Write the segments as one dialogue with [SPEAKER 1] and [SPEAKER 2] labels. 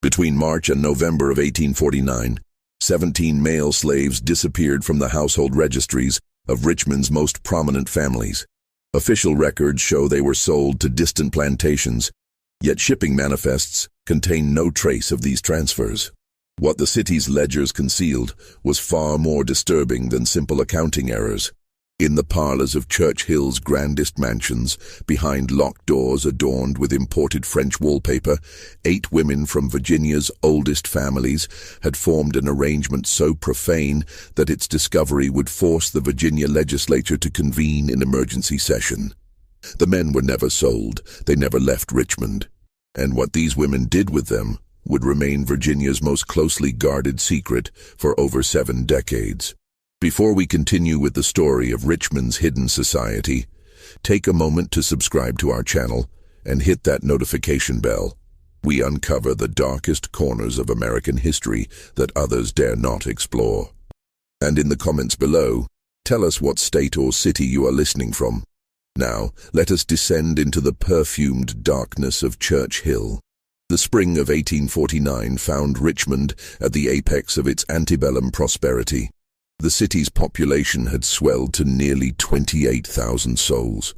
[SPEAKER 1] Between March and November of 1849, 17 male slaves disappeared from the household registries of Richmond's most prominent families. Official records show they were sold to distant plantations, yet shipping manifests contain no trace of these transfers. What the city's ledgers concealed was far more disturbing than simple accounting errors. In the parlors of Church Hill's grandest mansions, behind locked doors adorned with imported French wallpaper, 8 women from Virginia's oldest families had formed an arrangement so profane that its discovery would force the Virginia legislature to convene an emergency session. The men were never sold, they never left Richmond, and what these women did with them would remain Virginia's most closely guarded secret for over 7 decades. Before we continue with the story of Richmond's hidden society, take a moment to subscribe to our channel and hit that notification bell. We uncover the darkest corners of American history that others dare not explore. And in the comments below, tell us what state or city you are listening from. Now, let us descend into the perfumed darkness of Church Hill. The spring of 1849 found Richmond at the apex of its antebellum prosperity. The city's population had swelled to nearly 28,000 souls,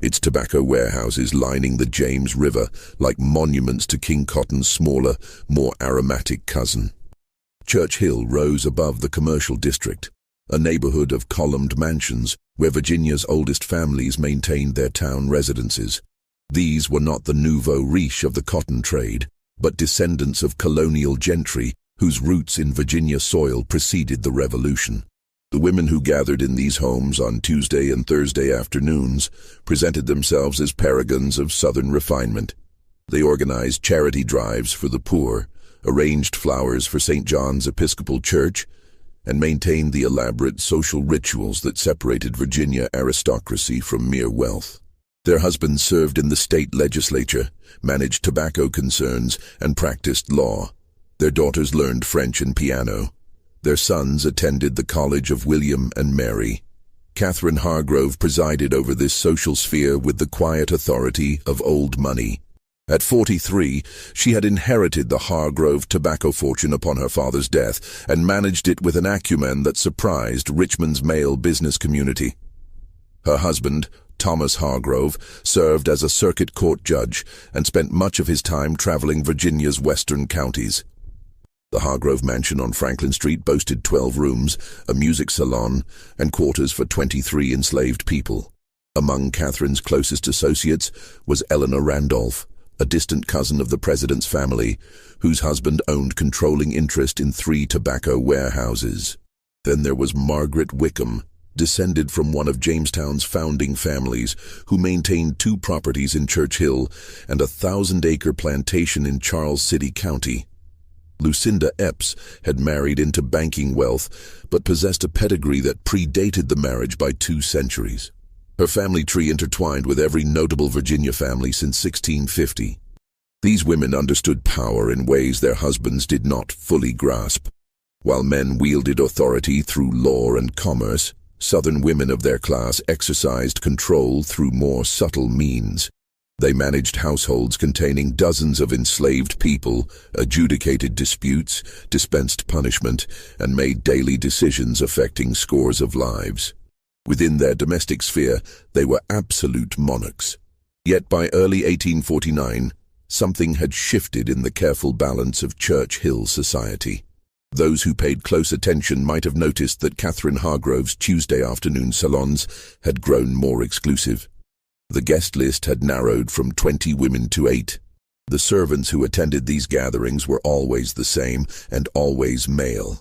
[SPEAKER 1] its tobacco warehouses lining the James River like monuments to King Cotton's smaller, more aromatic cousin. Church Hill rose above the commercial district, a neighborhood of columned mansions where Virginia's oldest families maintained their town residences. These were not the nouveau riche of the cotton trade, but descendants of colonial gentry whose roots in Virginia soil preceded the Revolution. The women who gathered in these homes on Tuesday and Thursday afternoons presented themselves as paragons of Southern refinement. They organized charity drives for the poor, arranged flowers for St. John's Episcopal Church, and maintained the elaborate social rituals that separated Virginia aristocracy from mere wealth. Their husbands served in the state legislature, managed tobacco concerns, and practiced law. Their daughters learned French and piano. Their sons attended the College of William and Mary. Catherine Hargrove presided over this social sphere with the quiet authority of old money. At 43, she had inherited the Hargrove tobacco fortune upon her father's death and managed it with an acumen that surprised Richmond's male business community. Her husband, Thomas Hargrove, served as a circuit court judge and spent much of his time traveling Virginia's western counties. The Hargrove mansion on Franklin Street boasted 12 rooms, a music salon, and quarters for 23 enslaved people. Among Catherine's closest associates was Eleanor Randolph, a distant cousin of the president's family, whose husband owned controlling interest in 3 tobacco warehouses. Then there was Margaret Wickham, descended from one of Jamestown's founding families, who maintained 2 properties in Church Hill and a 1,000-acre plantation in Charles City County. Lucinda Epps had married into banking wealth, but possessed a pedigree that predated the marriage by 2 centuries. Her family tree intertwined with every notable Virginia family since 1650. These women understood power in ways their husbands did not fully grasp. While men wielded authority through law and commerce, Southern women of their class exercised control through more subtle means. They managed households containing dozens of enslaved people, adjudicated disputes, dispensed punishment, and made daily decisions affecting scores of lives. Within their domestic sphere, they were absolute monarchs. Yet by early 1849, something had shifted in the careful balance of Church Hill society. Those who paid close attention might have noticed that Catherine Hargrove's Tuesday afternoon salons had grown more exclusive. The guest list had narrowed from 20 women to 8. The servants who attended these gatherings were always the same and always male.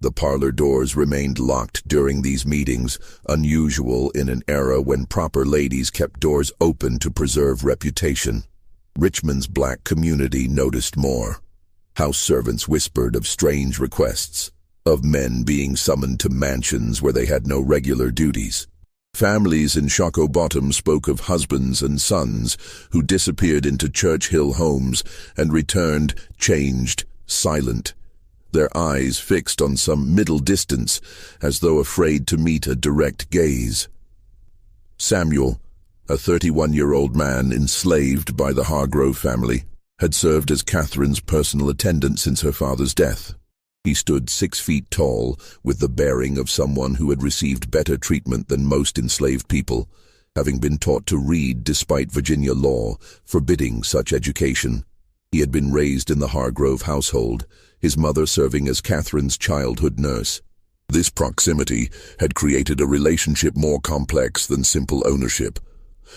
[SPEAKER 1] The parlor doors remained locked during these meetings, unusual in an era when proper ladies kept doors open to preserve reputation. Richmond's black community noticed more. House servants whispered of strange requests, of men being summoned to mansions where they had no regular duties. Families in Shockoe Bottom spoke of husbands and sons who disappeared into Church Hill homes and returned changed, silent, their eyes fixed on some middle distance as though afraid to meet a direct gaze. Samuel, a 31-year-old man enslaved by the Hargrove family, had served as Catherine's personal attendant since her father's death. He stood 6 feet tall, with the bearing of someone who had received better treatment than most enslaved people, having been taught to read despite Virginia law forbidding such education. He had been raised in the Hargrove household, his mother serving as Catherine's childhood nurse. This proximity had created a relationship more complex than simple ownership,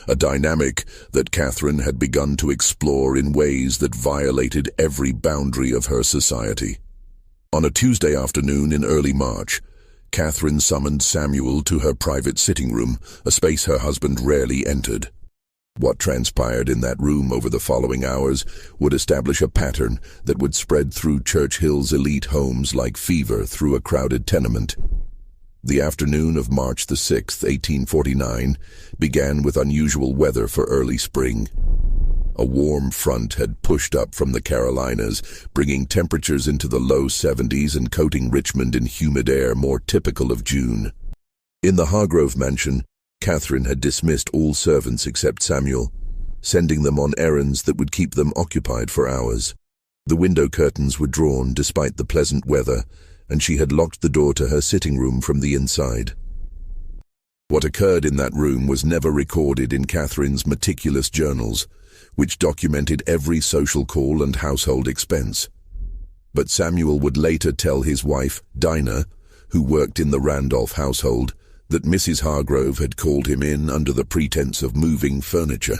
[SPEAKER 1] a dynamic that Catherine had begun to explore in ways that violated every boundary of her society. On a Tuesday afternoon in early March, Catherine summoned Samuel to her private sitting room, a space her husband rarely entered. What transpired in that room over the following hours would establish a pattern that would spread through Churchill's elite homes like fever through a crowded tenement. The afternoon of March the 6th, 1849, began with unusual weather for early spring. A warm front had pushed up from the Carolinas, bringing temperatures into the low 70s and coating Richmond in humid air more typical of June. In the Hargrove mansion, Catherine had dismissed all servants except Samuel, sending them on errands that would keep them occupied for hours. The window curtains were drawn despite the pleasant weather, and she had locked the door to her sitting room from the inside. What occurred in that room was never recorded in Catherine's meticulous journals, which documented every social call and household expense. But Samuel would later tell his wife, Dinah, who worked in the Randolph household, that Mrs. Hargrove had called him in under the pretense of moving furniture.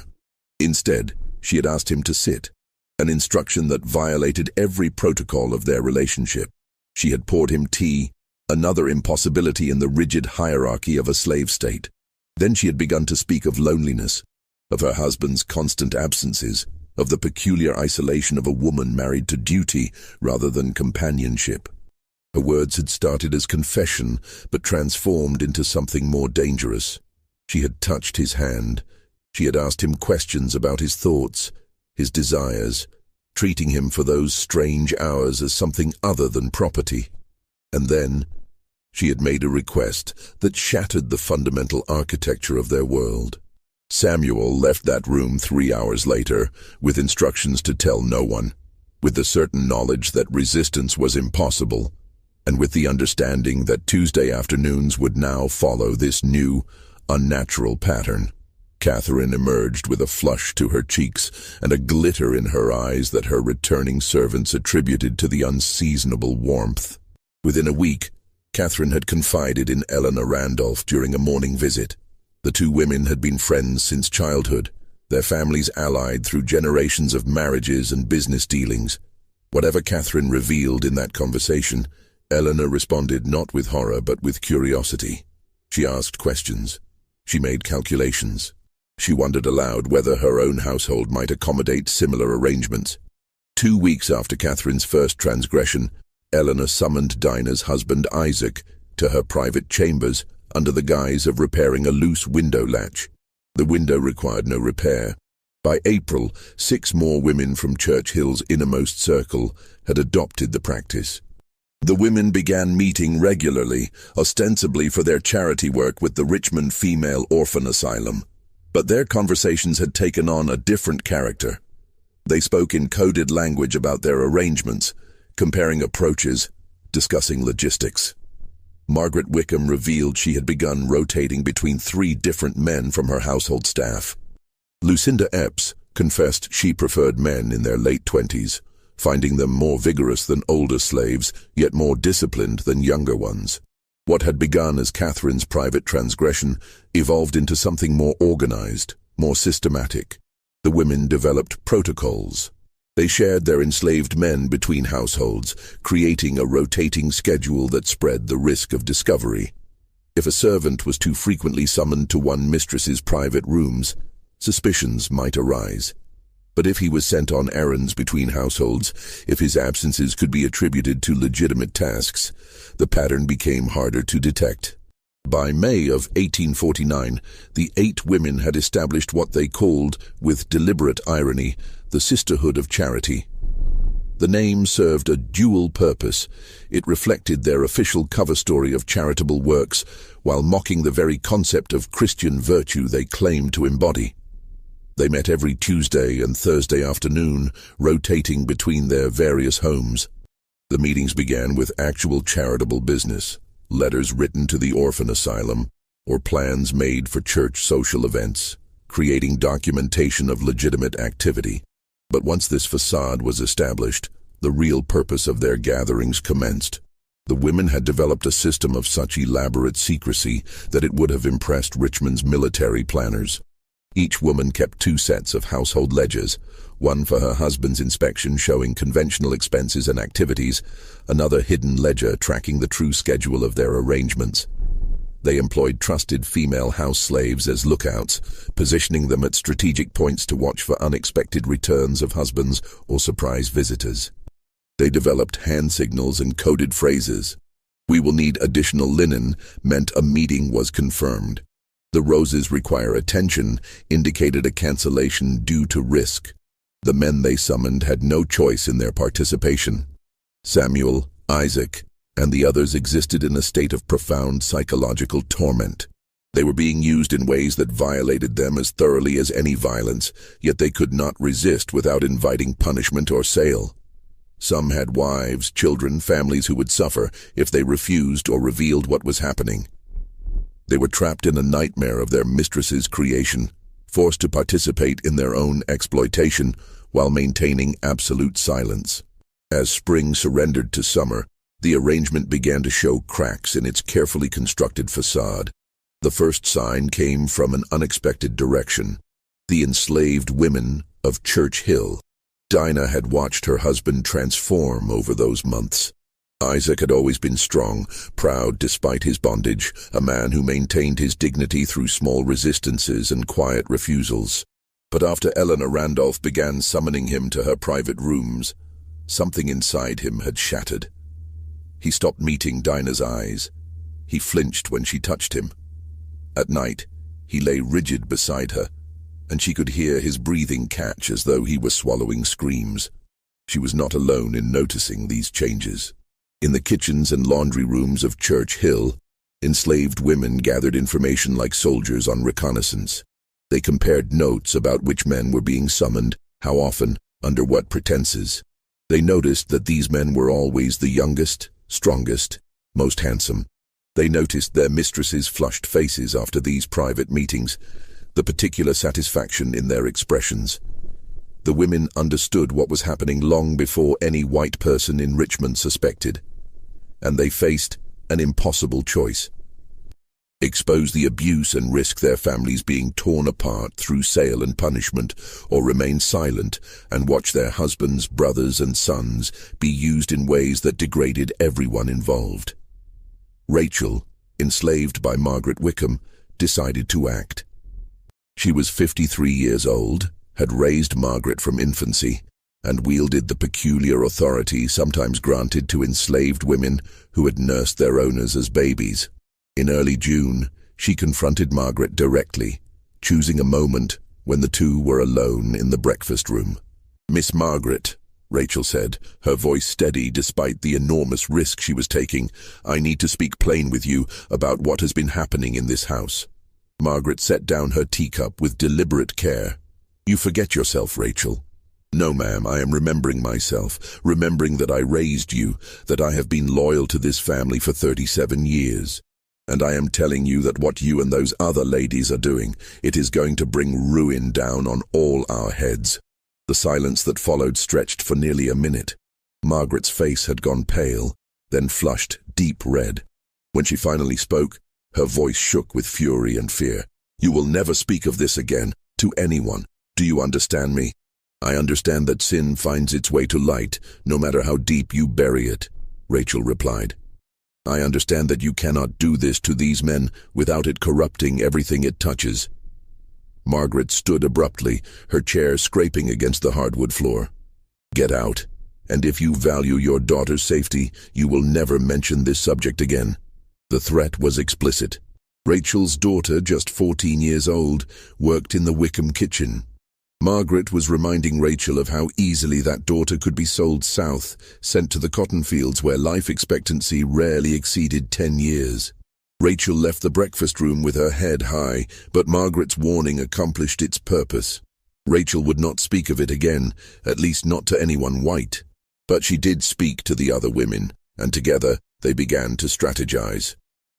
[SPEAKER 1] Instead, she had asked him to sit, an instruction that violated every protocol of their relationship. She had poured him tea, another impossibility in the rigid hierarchy of a slave state. Then she had begun to speak of loneliness, of her husband's constant absences, of the peculiar isolation of a woman married to duty rather than companionship. Her words had started as confession, but transformed into something more dangerous. She had touched his hand. She had asked him questions about his thoughts, his desires, treating him for those strange hours as something other than property. And then, she had made a request that shattered the fundamental architecture of their world. Samuel left that room 3 hours later, with instructions to tell no one, with the certain knowledge that resistance was impossible, and with the understanding that Tuesday afternoons would now follow this new, unnatural pattern. Catherine emerged with a flush to her cheeks and a glitter in her eyes that her returning servants attributed to the unseasonable warmth. Within a week, Catherine had confided in Eleanor Randolph during a morning visit. The two women had been friends since childhood, their families allied through generations of marriages and business dealings. Whatever Catherine revealed in that conversation, Eleanor responded not with horror but with curiosity. She asked questions. She made calculations. She wondered aloud whether her own household might accommodate similar arrangements. 2 weeks after Catherine's first transgression, Eleanor summoned Dinah's husband Isaac to her private chambers under the guise of repairing a loose window latch. The window required no repair. By April, 6 more women from Churchill's innermost circle had adopted the practice. The women began meeting regularly, ostensibly for their charity work with the Richmond Female Orphan Asylum. But their conversations had taken on a different character. They spoke in coded language about their arrangements, comparing approaches, discussing logistics. Margaret Wickham revealed she had begun rotating between 3 different men from her household staff. Lucinda Epps confessed she preferred men in their late 20s, finding them more vigorous than older slaves, yet more disciplined than younger ones. What had begun as Catherine's private transgression evolved into something more organized, more systematic. The women developed protocols. They shared their enslaved men between households, creating a rotating schedule that spread the risk of discovery. If a servant was too frequently summoned to one mistress's private rooms, suspicions might arise. But if he was sent on errands between households, if his absences could be attributed to legitimate tasks, the pattern became harder to detect. By May of 1849, the 8 women had established what they called, with deliberate irony, the Sisterhood of Charity. The name served a dual purpose. It reflected their official cover story of charitable works, while mocking the very concept of Christian virtue they claimed to embody. They met every Tuesday and Thursday afternoon, rotating between their various homes. The meetings began with actual charitable business, letters written to the orphan asylum, or plans made for church social events, creating documentation of legitimate activity. But once this facade was established, the real purpose of their gatherings commenced. The women had developed a system of such elaborate secrecy that it would have impressed Richmond's military planners. Each woman kept 2 sets of household ledgers, one for her husband's inspection showing conventional expenses and activities, another hidden ledger tracking the true schedule of their arrangements. They employed trusted female house slaves as lookouts, positioning them at strategic points to watch for unexpected returns of husbands or surprise visitors. They developed hand signals and coded phrases. "We will need additional linen" meant a meeting was confirmed. "The roses require attention" indicated a cancellation due to risk. The men they summoned had no choice in their participation. Samuel, Isaac, and the others existed in a state of profound psychological torment. They were being used in ways that violated them as thoroughly as any violence, yet they could not resist without inviting punishment or sale. Some had wives, children, families who would suffer if they refused or revealed what was happening. They were trapped in a nightmare of their mistress's creation, forced to participate in their own exploitation while maintaining absolute silence. As spring surrendered to summer, the arrangement began to show cracks in its carefully constructed facade. The first sign came from an unexpected direction: the enslaved women of Church Hill. Dinah had watched her husband transform over those months. Isaac had always been strong, proud despite his bondage, a man who maintained his dignity through small resistances and quiet refusals. But after Eleanor Randolph began summoning him to her private rooms, something inside him had shattered. He stopped meeting Dinah's eyes. He flinched when she touched him. At night, he lay rigid beside her, and she could hear his breathing catch as though he were swallowing screams. She was not alone in noticing these changes. In the kitchens and laundry rooms of Church Hill, enslaved women gathered information like soldiers on reconnaissance. They compared notes about which men were being summoned, how often, under what pretenses. They noticed that these men were always the youngest, strongest, most handsome. They noticed their mistresses' flushed faces after these private meetings, the particular satisfaction in their expressions. The women understood what was happening long before any white person in Richmond suspected, and they faced an impossible choice: expose the abuse and risk their families being torn apart through sale and punishment, or remain silent and watch their husbands, brothers, and sons be used in ways that degraded everyone involved. Rachel, enslaved by Margaret Wickham, decided to act. She was 53 years old, had raised Margaret from infancy, and wielded the peculiar authority sometimes granted to enslaved women who had nursed their owners as babies. In early June, she confronted Margaret directly, choosing a moment when the two were alone in the breakfast room. "Miss Margaret," Rachel said, her voice steady despite the enormous risk she was taking, "I need to speak plain with you about what has been happening in this house." Margaret set down her teacup with deliberate care. "You forget yourself, Rachel." "No, ma'am, I am remembering myself, remembering that I raised you, that I have been loyal to this family for 37 years. And I am telling you that what you and those other ladies are doing, it is going to bring ruin down on all our heads." The silence that followed stretched for nearly a minute. Margaret's face had gone pale, then flushed deep red. When she finally spoke, her voice shook with fury and fear. "You will never speak of this again, to anyone. Do you understand me?" "I understand that sin finds its way to light, no matter how deep you bury it," Rachel replied. "I understand that you cannot do this to these men without it corrupting everything it touches." Margaret stood abruptly, her chair scraping against the hardwood floor. "Get out, and if you value your daughter's safety, you will never mention this subject again." The threat was explicit. Rachel's daughter, just 14 years old, worked in the Wickham kitchen. Margaret was reminding Rachel of how easily that daughter could be sold south, sent to the cotton fields where life expectancy rarely exceeded 10 years. Rachel left the breakfast room with her head high, but Margaret's warning accomplished its purpose. Rachel would not speak of it again, at least not to anyone white. But she did speak to the other women, and together they began to strategize.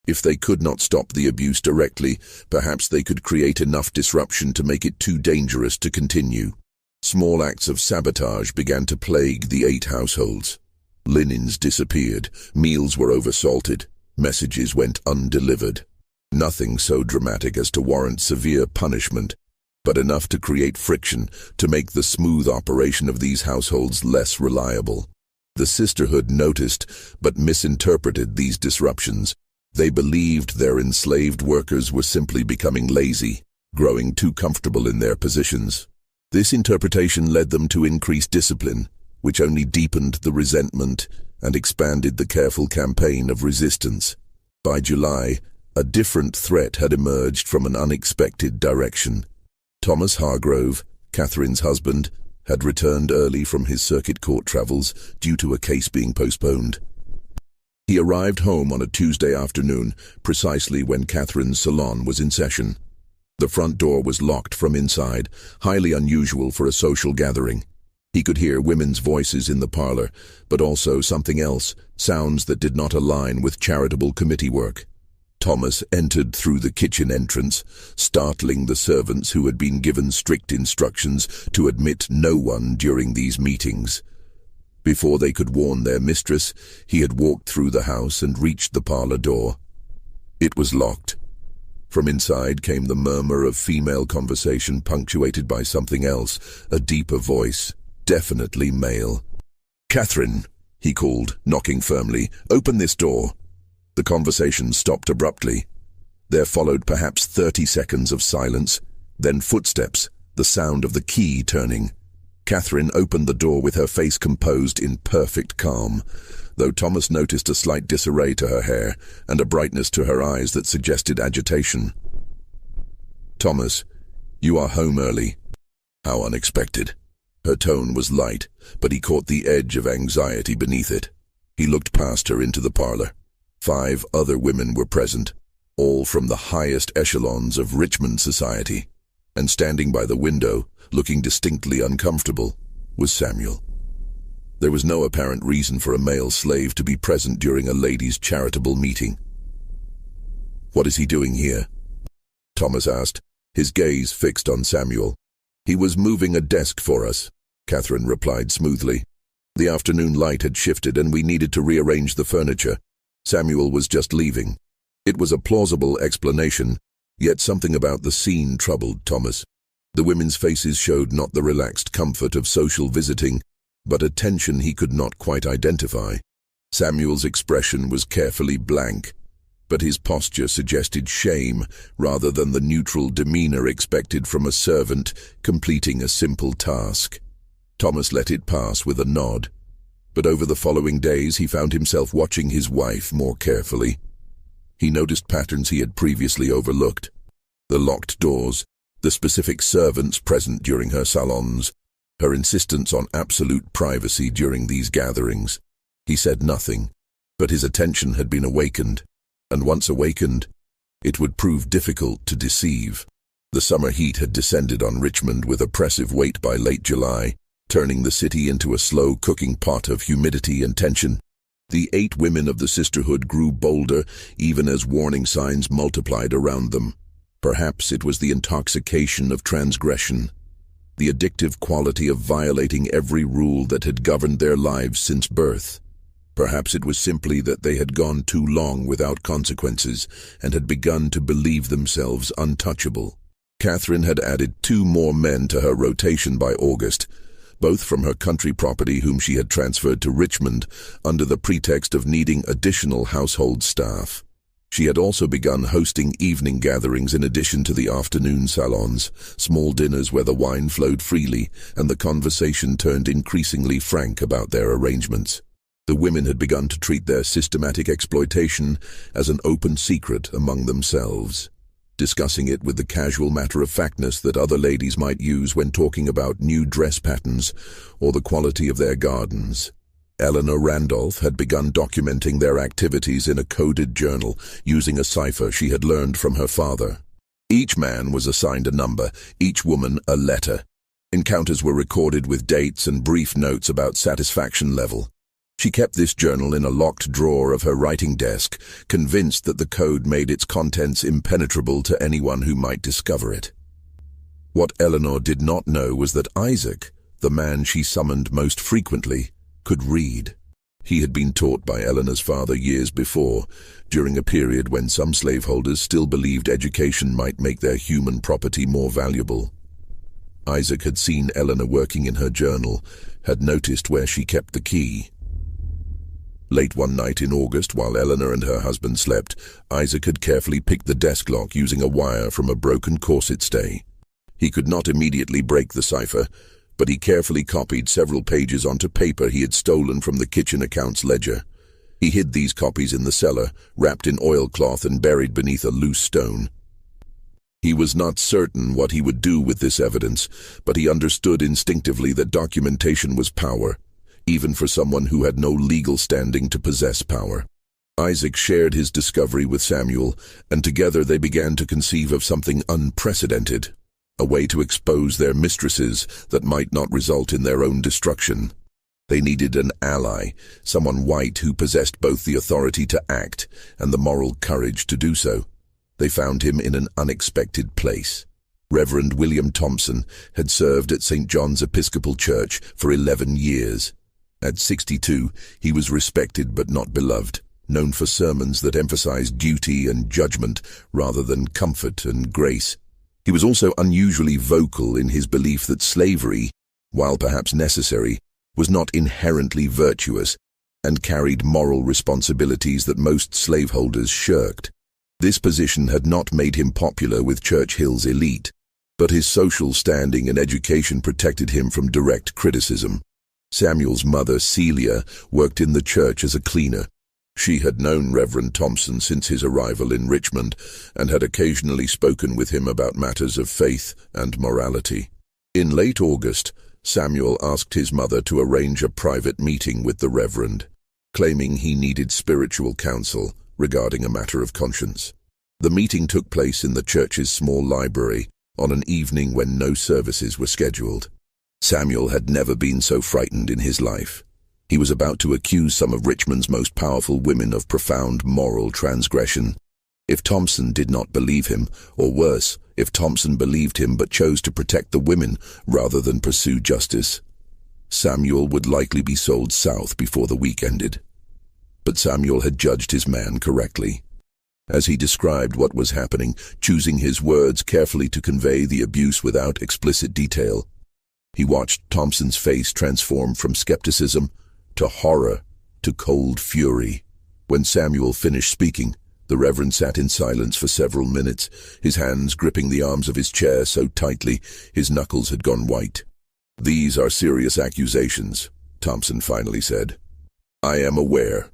[SPEAKER 1] If they could not stop the abuse directly, perhaps they could create enough disruption to make it too dangerous to continue. Small acts of sabotage began to plague the 8 households. Linens disappeared, meals were oversalted, messages went undelivered. Nothing so dramatic as to warrant severe punishment, but enough to create friction to make the smooth operation of these households less reliable. The sisterhood noticed but misinterpreted these disruptions. They believed their enslaved workers were simply becoming lazy, growing too comfortable in their positions. This interpretation led them to increased discipline, which only deepened the resentment and expanded the careful campaign of resistance. By July, a different threat had emerged from an unexpected direction. Thomas Hargrove, Catherine's husband, had returned early from his circuit court travels due to a case being postponed. He arrived home on a Tuesday afternoon, precisely when Catherine's salon was in session. The front door was locked from inside, highly unusual for a social gathering. He could hear women's voices in the parlor, but also something else, sounds that did not align with charitable committee work. Thomas entered through the kitchen entrance, startling the servants who had been given strict instructions to admit no one during these meetings. Before they could warn their mistress, he had walked through the house and reached the parlor door. It was locked. From inside came the murmur of female conversation punctuated by something else, a deeper voice, definitely male. "Catherine," he called, knocking firmly, "open this door." The conversation stopped abruptly. There followed perhaps 30 seconds of silence, then footsteps, the sound of the key turning. Catherine opened the door with her face composed in perfect calm, though Thomas noticed a slight disarray to her hair and a brightness to her eyes that suggested agitation. "Thomas, you are home early." "How unexpected." Her tone was light, but he caught the edge of anxiety beneath it. He looked past her into the parlor. 5 other women were present, all from the highest echelons of Richmond society, and standing by the window, looking distinctly uncomfortable, was Samuel. There was no apparent reason for a male slave to be present during a ladies' charitable meeting. "What is he doing here?" Thomas asked, his gaze fixed on Samuel. "He was moving a desk for us," Catherine replied smoothly. "The afternoon light had shifted and we needed to rearrange the furniture. Samuel was just leaving." It was a plausible explanation, yet something about the scene troubled Thomas. The women's faces showed not the relaxed comfort of social visiting, but a tension he could not quite identify. Samuel's expression was carefully blank, but his posture suggested shame rather than the neutral demeanor expected from a servant completing a simple task. Thomas let it pass with a nod. But over the following days he found himself watching his wife more carefully. He noticed patterns he had previously overlooked. The locked doors, the specific servants present during her salons, her insistence on absolute privacy during these gatherings. He said nothing, but his attention had been awakened, and once awakened, it would prove difficult to deceive. The summer heat had descended on Richmond with oppressive weight by late July, turning the city into a slow cooking pot of humidity and tension. The 8 women of the sisterhood grew bolder, even as warning signs multiplied around them. Perhaps it was the intoxication of transgression, the addictive quality of violating every rule that had governed their lives since birth. Perhaps it was simply that they had gone too long without consequences and had begun to believe themselves untouchable. Catherine had added 2 more men to her rotation by August, both from her country property whom she had transferred to Richmond under the pretext of needing additional household staff. She had also begun hosting evening gatherings in addition to the afternoon salons, small dinners where the wine flowed freely and the conversation turned increasingly frank about their arrangements. The women had begun to treat their systematic exploitation as an open secret among themselves, discussing it with the casual matter-of-factness that other ladies might use when talking about new dress patterns or the quality of their gardens. Eleanor Randolph had begun documenting their activities in a coded journal using a cipher she had learned from her father. Each man was assigned a number, each woman a letter. Encounters were recorded with dates and brief notes about satisfaction level. She kept this journal in a locked drawer of her writing desk, convinced that the code made its contents impenetrable to anyone who might discover it. What Eleanor did not know was that Isaac, the man she summoned most frequently, could read. He had been taught by Eleanor's father years before, during a period when some slaveholders still believed education might make their human property more valuable. Isaac had seen Eleanor working in her journal, had noticed where she kept the key. Late one night in August, while Eleanor and her husband slept, Isaac had carefully picked the desk lock using a wire from a broken corset stay. He could not immediately break the cipher, but he carefully copied several pages onto paper he had stolen from the kitchen accounts ledger. He hid these copies in the cellar, wrapped in oilcloth and buried beneath a loose stone. He was not certain what he would do with this evidence, but he understood instinctively that documentation was power, even for someone who had no legal standing to possess power. Isaac shared his discovery with Samuel, and together they began to conceive of something unprecedented, a way to expose their mistresses that might not result in their own destruction. They needed an ally, someone white who possessed both the authority to act and the moral courage to do so. They found him in an unexpected place. Reverend William Thompson had served at St. John's Episcopal Church for 11 years. At 62, he was respected but not beloved, known for sermons that emphasized duty and judgment rather than comfort and grace. He was also unusually vocal in his belief that slavery, while perhaps necessary, was not inherently virtuous and carried moral responsibilities that most slaveholders shirked. This position had not made him popular with Church Hill's elite, but his social standing and education protected him from direct criticism. Samuel's mother, Celia, worked in the church as a cleaner. She had known Reverend Thompson since his arrival in Richmond and had occasionally spoken with him about matters of faith and morality. In late August, Samuel asked his mother to arrange a private meeting with the Reverend, claiming he needed spiritual counsel regarding a matter of conscience. The meeting took place in the church's small library on an evening when no services were scheduled. Samuel had never been so frightened in his life. He was about to accuse some of Richmond's most powerful women of profound moral transgression. If Thompson did not believe him, or worse, if Thompson believed him but chose to protect the women rather than pursue justice, Samuel would likely be sold south before the week ended. But Samuel had judged his man correctly. As he described what was happening, choosing his words carefully to convey the abuse without explicit detail, he watched Thompson's face transform from skepticism to horror to cold fury. When Samuel finished speaking, the Reverend sat in silence for several minutes, his hands gripping the arms of his chair so tightly his knuckles had gone white. "These are serious accusations," Thompson finally said. "I am aware.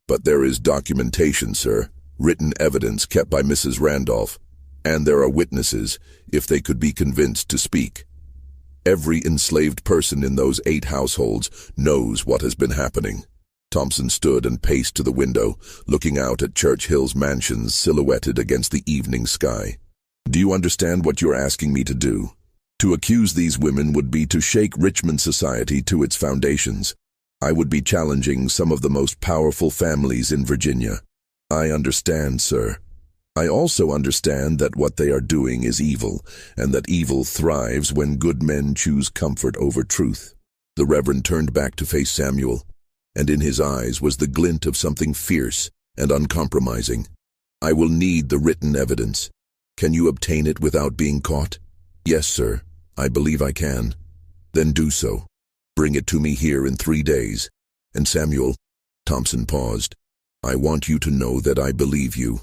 [SPEAKER 1] But there is documentation, sir, written evidence kept by Mrs. Randolph, and there are witnesses, if they could be convinced to speak. Every enslaved person in those 8 households knows what has been happening." Thompson stood and paced to the window, looking out at Church Hill's mansions silhouetted against the evening sky. "Do you understand what you're asking me to do? To accuse these women would be to shake Richmond society to its foundations. I would be challenging some of the most powerful families in Virginia." "I understand, sir. I also understand that what they are doing is evil, and that evil thrives when good men choose comfort over truth." The Reverend turned back to face Samuel, and in his eyes was the glint of something fierce and uncompromising. "I will need the written evidence. Can you obtain it without being caught?" "Yes, sir. I believe I can." "Then do so. Bring it to me here in 3 days. And Samuel," Thompson paused, "I want you to know that I believe you,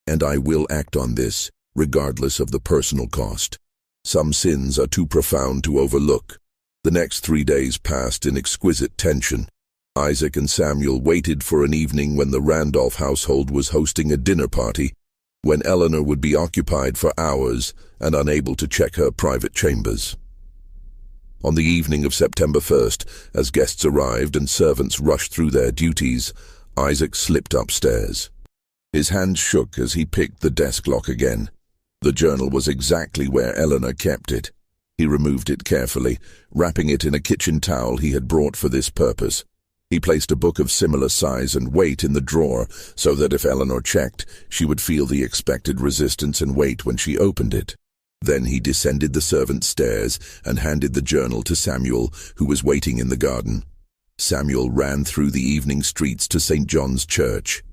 [SPEAKER 1] and I will act on this, regardless of the personal cost. Some sins are too profound to overlook." The next 3 days passed in exquisite tension. Isaac and Samuel waited for an evening when the Randolph household was hosting a dinner party, when Eleanor would be occupied for hours and unable to check her private chambers. On the evening of September 1st, as guests arrived and servants rushed through their duties, Isaac slipped upstairs. His hands shook as he picked the desk lock again. The journal was exactly where Eleanor kept it. He removed it carefully, wrapping it in a kitchen towel he had brought for this purpose. He placed a book of similar size and weight in the drawer so that if Eleanor checked, she would feel the expected resistance and weight when she opened it. Then he descended the servants' stairs and handed the journal to Samuel, who was waiting in the garden. Samuel ran through the evening streets to St. John's Church.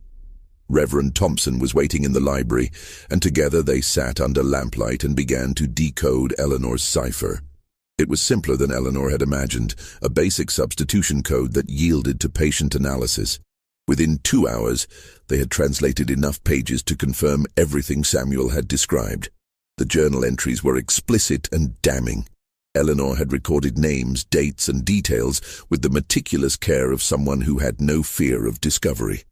[SPEAKER 1] Reverend Thompson was waiting in the library, and together they sat under lamplight and began to decode Eleanor's cipher. It was simpler than Eleanor had imagined, a basic substitution code that yielded to patient analysis. Within 2 hours, they had translated enough pages to confirm everything Samuel had described. The journal entries were explicit and damning. Eleanor had recorded names, dates, and details with the meticulous care of someone who had no fear of discovery.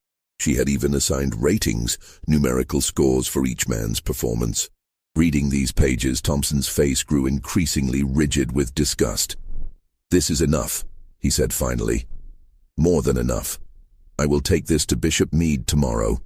[SPEAKER 1] She had even assigned ratings, numerical scores for each man's performance. Reading these pages, Thompson's face grew increasingly rigid with disgust. "This is enough," he said finally. "More than enough. I will take this to Bishop Meade tomorrow.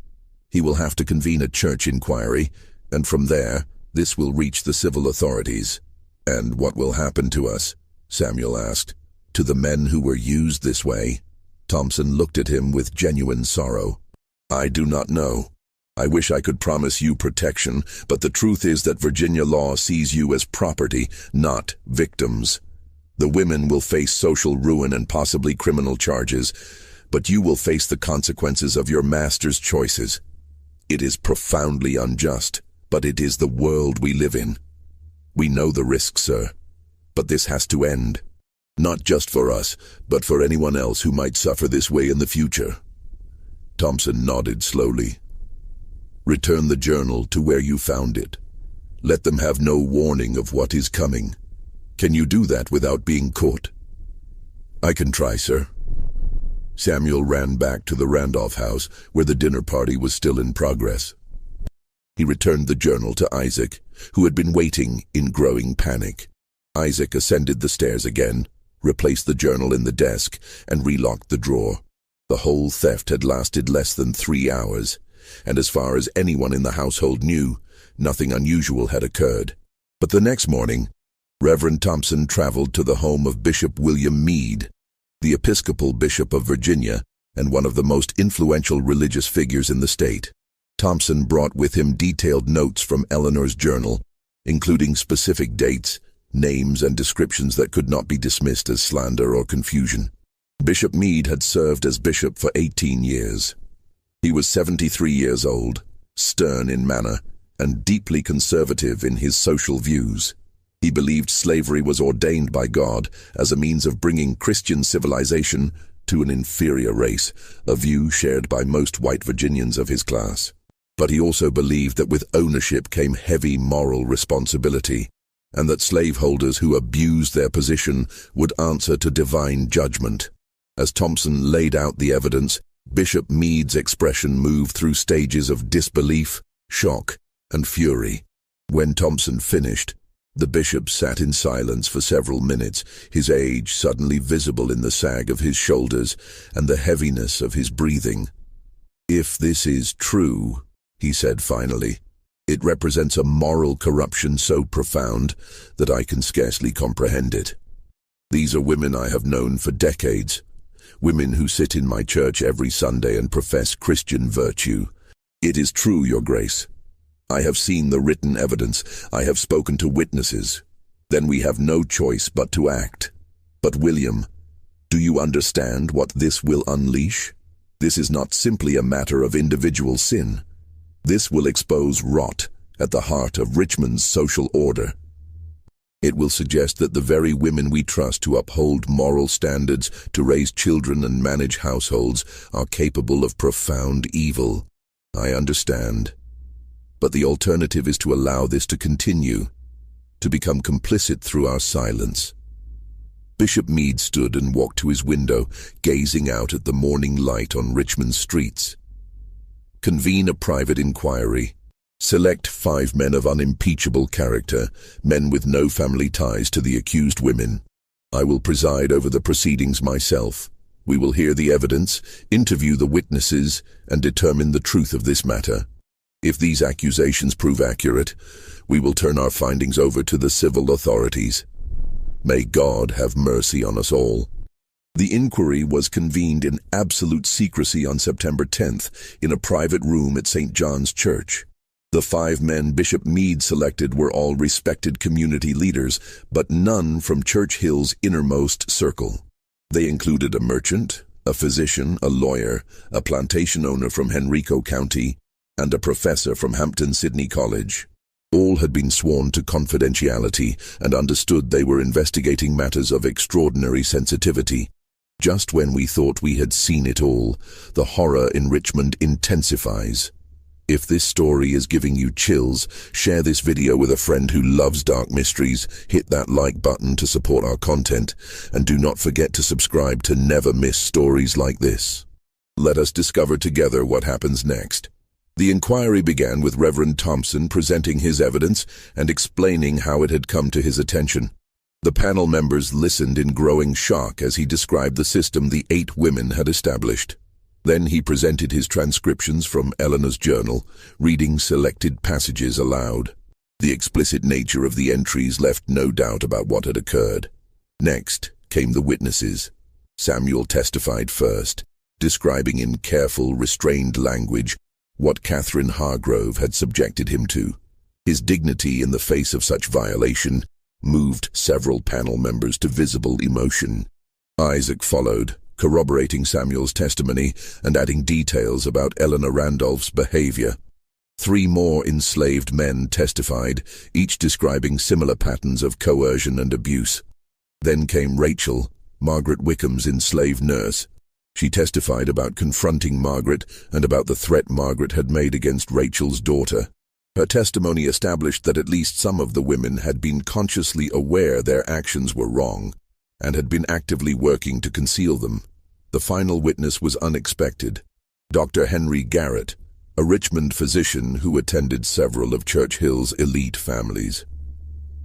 [SPEAKER 1] He will have to convene a church inquiry, and from there, this will reach the civil authorities." "And what will happen to us?" Samuel asked. "To the men who were used this way?" Thompson looked at him with genuine sorrow. "I do not know. I wish I could promise you protection, but the truth is that Virginia law sees you as property, not victims. The women will face social ruin and possibly criminal charges, but you will face the consequences of your master's choices. It is profoundly unjust, but it is the world we live in. We know the risks, sir, but this has to end. Not just for us, but for anyone else who might suffer this way in the future." Thompson nodded slowly. "Return the journal to where you found it. Let them have no warning of what is coming. Can you do that without being caught?" "I can try, sir." Samuel ran back to the Randolph house, where the dinner party was still in progress. He returned the journal to Isaac, who had been waiting in growing panic. Isaac ascended the stairs again, replaced the journal in the desk, and relocked the drawer. The whole theft had lasted less than 3 hours, and as far as anyone in the household knew, nothing unusual had occurred. But the next morning, Reverend Thompson traveled to the home of Bishop William Meade, the Episcopal Bishop of Virginia and one of the most influential religious figures in the state. Thompson brought with him detailed notes from Eleanor's journal, including specific dates, names, and descriptions that could not be dismissed as slander or confusion. Bishop Meade had served as bishop for 18 years. He was 73 years old, stern in manner, and deeply conservative in his social views. He believed slavery was ordained by God as a means of bringing Christian civilization to an inferior race, a view shared by most white Virginians of his class. But he also believed that with ownership came heavy moral responsibility, and that slaveholders who abused their position would answer to divine judgment. As Thompson laid out the evidence, Bishop Meade's expression moved through stages of disbelief, shock, and fury. When Thompson finished, the bishop sat in silence for several minutes, his age suddenly visible in the sag of his shoulders and the heaviness of his breathing. "If this is true," he said finally, "it represents a moral corruption so profound that I can scarcely comprehend it. These are women I have known for decades, women who sit in my church every Sunday and profess Christian virtue. It is true, Your Grace. I have seen the written evidence. I have spoken to witnesses. Then we have no choice but to act. But William, do you understand what this will unleash? This is not simply a matter of individual sin. This will expose rot at the heart of Richmond's social order. It will suggest that the very women we trust to uphold moral standards, to raise children and manage households, are capable of profound evil. I understand. But the alternative is to allow this to continue, to become complicit through our silence." Bishop Meade stood and walked to his window, gazing out at the morning light on Richmond's streets. "Convene a private inquiry. Select 5 men of unimpeachable character, men with no family ties to the accused women. I will preside over the proceedings myself. We will hear the evidence, interview the witnesses, and determine the truth of this matter. If these accusations prove accurate, we will turn our findings over to the civil authorities. May God have mercy on us all. The inquiry was convened in absolute secrecy on September 10th in a private room at St. John's Church. The 5 men Bishop Meade selected were all respected community leaders, but none from Church Hill's innermost circle. They included a merchant, a physician, a lawyer, a plantation owner from Henrico County, and a professor from Hampton-Sydney College. All had been sworn to confidentiality and understood they were investigating matters of extraordinary sensitivity. Just when we thought we had seen it all, the horror in Richmond intensifies. If this story is giving you chills, share this video with a friend who loves dark mysteries, hit that like button to support our content, and do not forget to subscribe to never miss stories like this. Let us discover together what happens next. The inquiry began with Reverend Thompson presenting his evidence and explaining how it had come to his attention. The panel members listened in growing shock as he described the system the 8 women had established. Then he presented his transcriptions from Eleanor's journal, reading selected passages aloud. The explicit nature of the entries left no doubt about what had occurred. Next came the witnesses. Samuel testified first, describing in careful, restrained language what Catherine Hargrove had subjected him to. His dignity in the face of such violation moved several panel members to visible emotion. Isaac followed, corroborating Samuel's testimony and adding details about Eleanor Randolph's behavior. 3 more enslaved men testified, each describing similar patterns of coercion and abuse. Then came Rachel, Margaret Wickham's enslaved nurse. She testified about confronting Margaret and about the threat Margaret had made against Rachel's daughter. Her testimony established that at least some of the women had been consciously aware their actions were wrong and had been actively working to conceal them. The final witness was unexpected. Dr. Henry Garrett, a Richmond physician who attended several of Church Hill's elite families.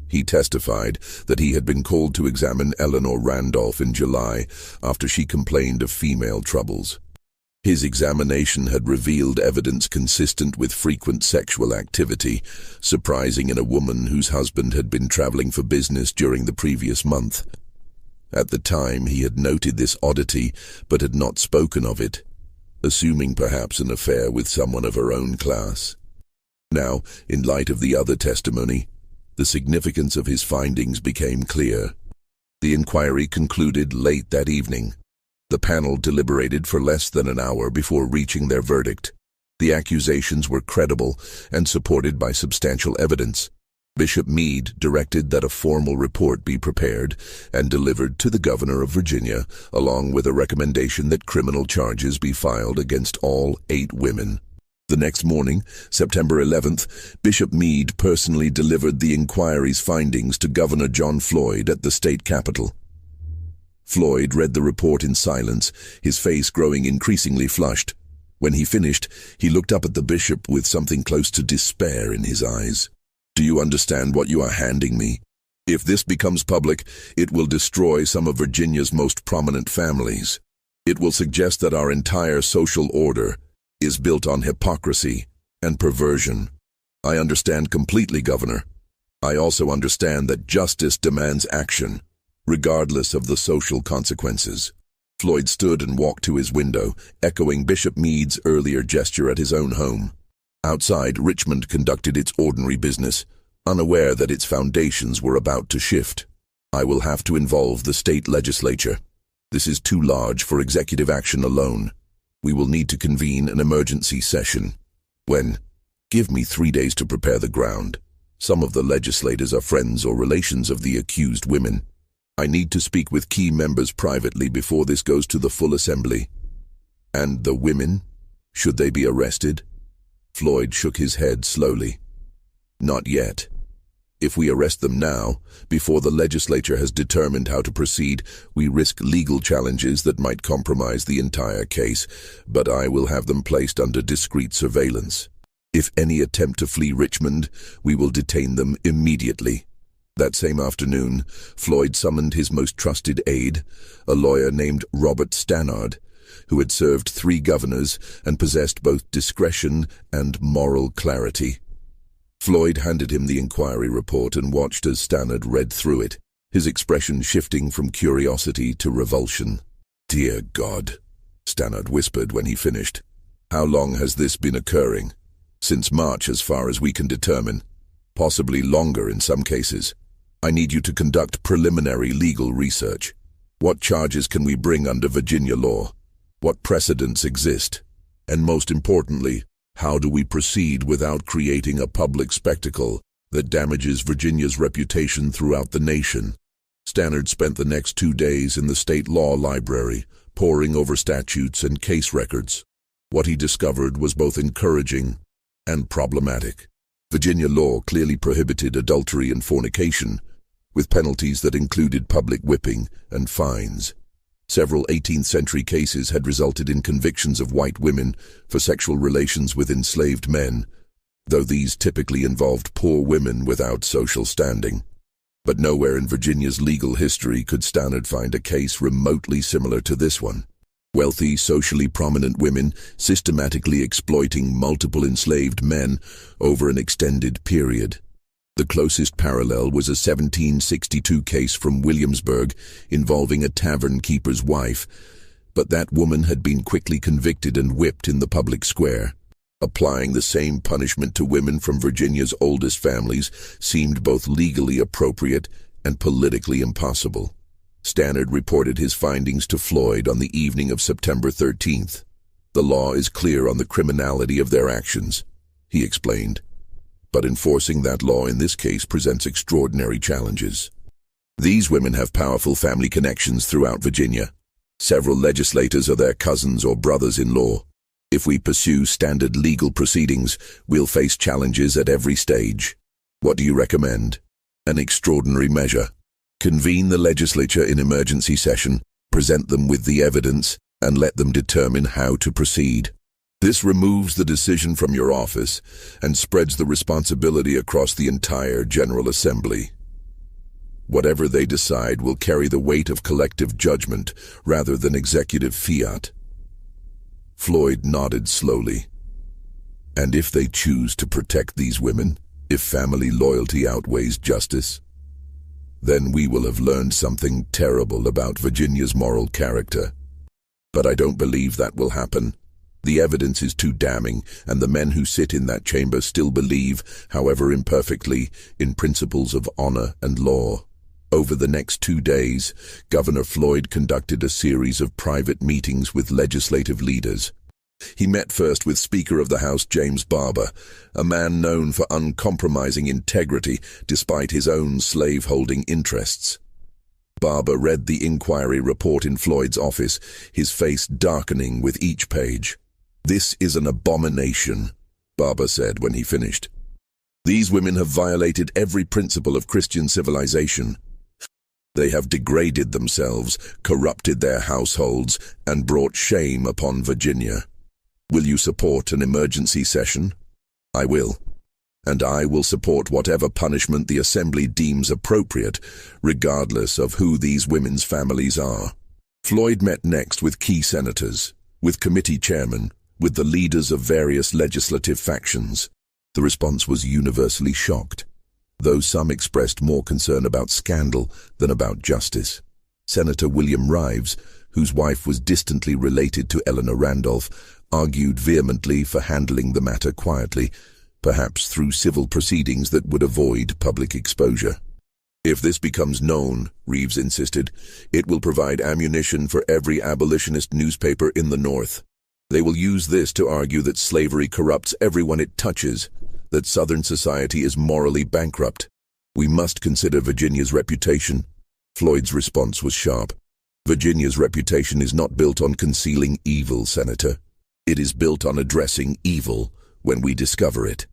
[SPEAKER 1] He testified that he had been called to examine Eleanor Randolph in July after she complained of female troubles. His examination had revealed evidence consistent with frequent sexual activity, surprising in a woman whose husband had been traveling for business during the previous month. At the time, he had noted this oddity, but had not spoken of it, assuming perhaps an affair with someone of her own class. Now, in light of the other testimony, the significance of his findings became clear. The inquiry concluded late that evening. The panel deliberated for less than an hour before reaching their verdict. The accusations were credible and supported by substantial evidence. Bishop Meade directed that a formal report be prepared and delivered to the Governor of Virginia, along with a recommendation that criminal charges be filed against all 8 women. The next morning, September 11th, Bishop Meade personally delivered the inquiry's findings to Governor John Floyd at the state capitol. Floyd read the report in silence, his face growing increasingly flushed. When he finished, he looked up at the bishop with something close to despair in his eyes. "Do you understand what you are handing me? If this becomes public, it will destroy some of Virginia's most prominent families. It will suggest that our entire social order is built on hypocrisy and perversion. I understand completely, Governor. I also understand that justice demands action, regardless of the social consequences." Floyd stood and walked to his window, echoing Bishop Meade's earlier gesture at his own home. Outside, Richmond conducted its ordinary business, unaware that its foundations were about to shift. "I will have to involve the state legislature. This is too large for executive action alone. We will need to convene an emergency session." "When? Give me 3 days to prepare the ground. Some of the legislators are friends or relations of the accused women. I need to speak with key members privately before this goes to the full assembly." "And the women? Should they be arrested?" Floyd shook his head slowly. "Not yet. If we arrest them now, before the legislature has determined how to proceed, we risk legal challenges that might compromise the entire case, but I will have them placed under discreet surveillance. If any attempt to flee Richmond, we will detain them immediately." That same afternoon, Floyd summoned his most trusted aide, a lawyer named Robert Stannard, who had served 3 governors and possessed both discretion and moral clarity. Floyd handed him the inquiry report and watched as Stannard read through it, his expression shifting from curiosity to revulsion. "Dear God," Stannard whispered when he finished. "How long has this been occurring?" "Since March, as far as we can determine. Possibly longer in some cases. I need you to conduct preliminary legal research. What charges can we bring under Virginia law? What precedents exist? And most importantly, how do we proceed without creating a public spectacle that damages Virginia's reputation throughout the nation?" Stannard spent the next 2 days in the state law library, poring over statutes and case records. What he discovered was both encouraging and problematic. Virginia law clearly prohibited adultery and fornication, with penalties that included public whipping and fines. Several 18th-century cases had resulted in convictions of white women for sexual relations with enslaved men, though these typically involved poor women without social standing. But nowhere in Virginia's legal history could Stannard find a case remotely similar to this one. Wealthy, socially prominent women systematically exploiting multiple enslaved men over an extended period. The closest parallel was a 1762 case from Williamsburg involving a tavern keeper's wife, but that woman had been quickly convicted and whipped in the public square. Applying the same punishment to women from Virginia's oldest families seemed both legally appropriate and politically impossible. Stannard reported his findings to Floyd on the evening of September 13th. "The law is clear on the criminality of their actions," he explained. "But enforcing that law in this case presents extraordinary challenges. These women have powerful family connections throughout Virginia. Several legislators are their cousins or brothers-in-law. If we pursue standard legal proceedings, we'll face challenges at every stage. What do you recommend?" "An extraordinary measure. Convene the legislature in emergency session, present them with the evidence, and let them determine how to proceed. This removes the decision from your office and spreads the responsibility across the entire General Assembly. Whatever they decide will carry the weight of collective judgment rather than executive fiat." Floyd nodded slowly. "And if they choose to protect these women, if family loyalty outweighs justice, then we will have learned something terrible about Virginia's moral character. But I don't believe that will happen. The evidence is too damning, and the men who sit in that chamber still believe, however imperfectly, in principles of honor and law." Over the next 2 days, Governor Floyd conducted a series of private meetings with legislative leaders. He met first with Speaker of the House James Barber, a man known for uncompromising integrity despite his own slave-holding interests. Barber read the inquiry report in Floyd's office, his face darkening with each page. "This is an abomination," Barber said when he finished. "These women have violated every principle of Christian civilization. They have degraded themselves, corrupted their households, and brought shame upon Virginia. Will you support an emergency session?" "I will. And I will support whatever punishment the Assembly deems appropriate, regardless of who these women's families are." Floyd met next with key senators, with committee chairmen, with the leaders of various legislative factions. The response was universally shocked, though some expressed more concern about scandal than about justice. Senator William Rives, whose wife was distantly related to Eleanor Randolph, argued vehemently for handling the matter quietly, perhaps through civil proceedings that would avoid public exposure. "If this becomes known," Rives insisted, "it will provide ammunition for every abolitionist newspaper in the North. They will use this to argue that slavery corrupts everyone it touches, that Southern society is morally bankrupt. We must consider Virginia's reputation." Floyd's response was sharp. "Virginia's reputation is not built on concealing evil, Senator. It is built on addressing evil when we discover it.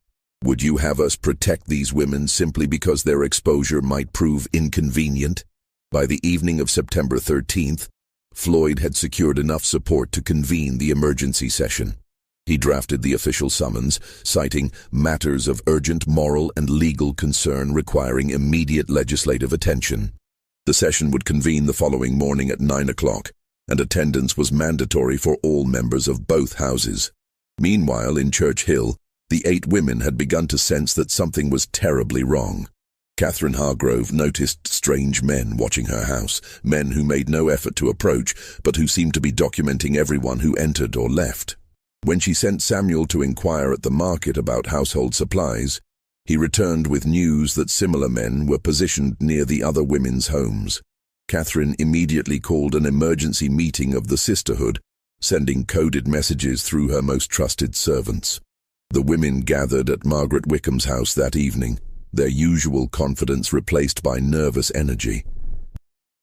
[SPEAKER 1] Would you have us protect these women simply because their exposure might prove inconvenient?" By the evening of September 13th, Floyd had secured enough support to convene the emergency session. He drafted the official summons, citing matters of urgent moral and legal concern requiring immediate legislative attention. The session would convene the following morning at 9 o'clock, and attendance was mandatory for all members of both houses. Meanwhile, in Church Hill, the 8 women had begun to sense that something was terribly wrong. Catherine Hargrove noticed strange men watching her house, men who made no effort to approach, but who seemed to be documenting everyone who entered or left. When she sent Samuel to inquire at the market about household supplies, he returned with news that similar men were positioned near the other women's homes. Catherine immediately called an emergency meeting of the sisterhood, sending coded messages through her most trusted servants. The women gathered at Margaret Wickham's house that evening, their usual confidence replaced by nervous energy.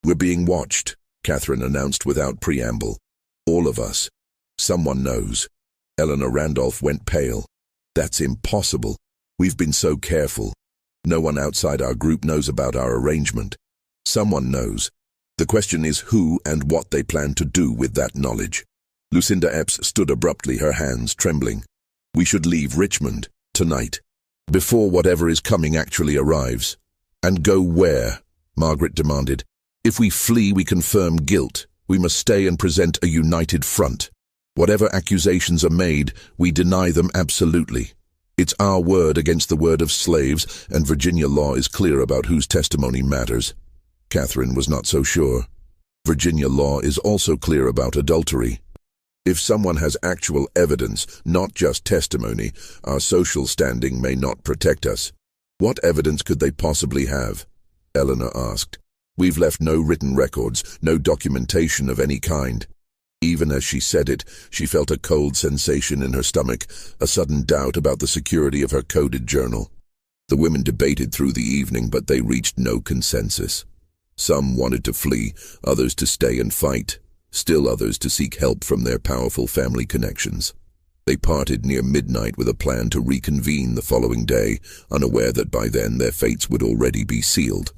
[SPEAKER 1] "We're being watched," Catherine announced without preamble. "All of us. Someone knows." Eleanor Randolph went pale. "That's impossible. We've been so careful. No one outside our group knows about our arrangement. Someone knows. The question is who and what they plan to do with that knowledge." Lucinda Epps stood abruptly, her hands trembling. "We should leave Richmond, tonight, before whatever is coming actually arrives." "And go where?" Margaret demanded. "If we flee, we confirm guilt. We must stay and present a united front. Whatever accusations are made, we deny them absolutely. It's our word against the word of slaves, and Virginia law is clear about whose testimony matters." Catherine was not so sure. Virginia law is also clear about adultery. If someone has actual evidence, not just testimony, our social standing may not protect us. "What evidence could they possibly have?" Eleanor asked. "We've left no written records, no documentation of any kind." Even as she said it, she felt a cold sensation in her stomach, a sudden doubt about the security of her coded journal. The women debated through the evening, but they reached no consensus. Some wanted to flee, others to stay and fight, still others to seek help from their powerful family connections. They parted near midnight with a plan to reconvene the following day, unaware that by then their fates would already be sealed.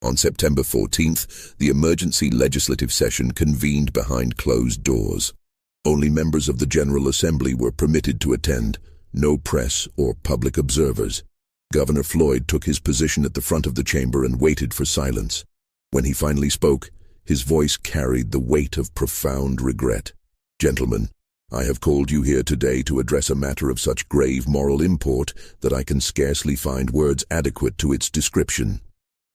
[SPEAKER 1] On September 14th, the emergency legislative session convened behind closed doors. Only members of the General Assembly were permitted to attend, no press or public observers. Governor Floyd took his position at the front of the chamber and waited for silence. When he finally spoke, his voice carried the weight of profound regret. "Gentlemen, I have called you here today to address a matter of such grave moral import that I can scarcely find words adequate to its description.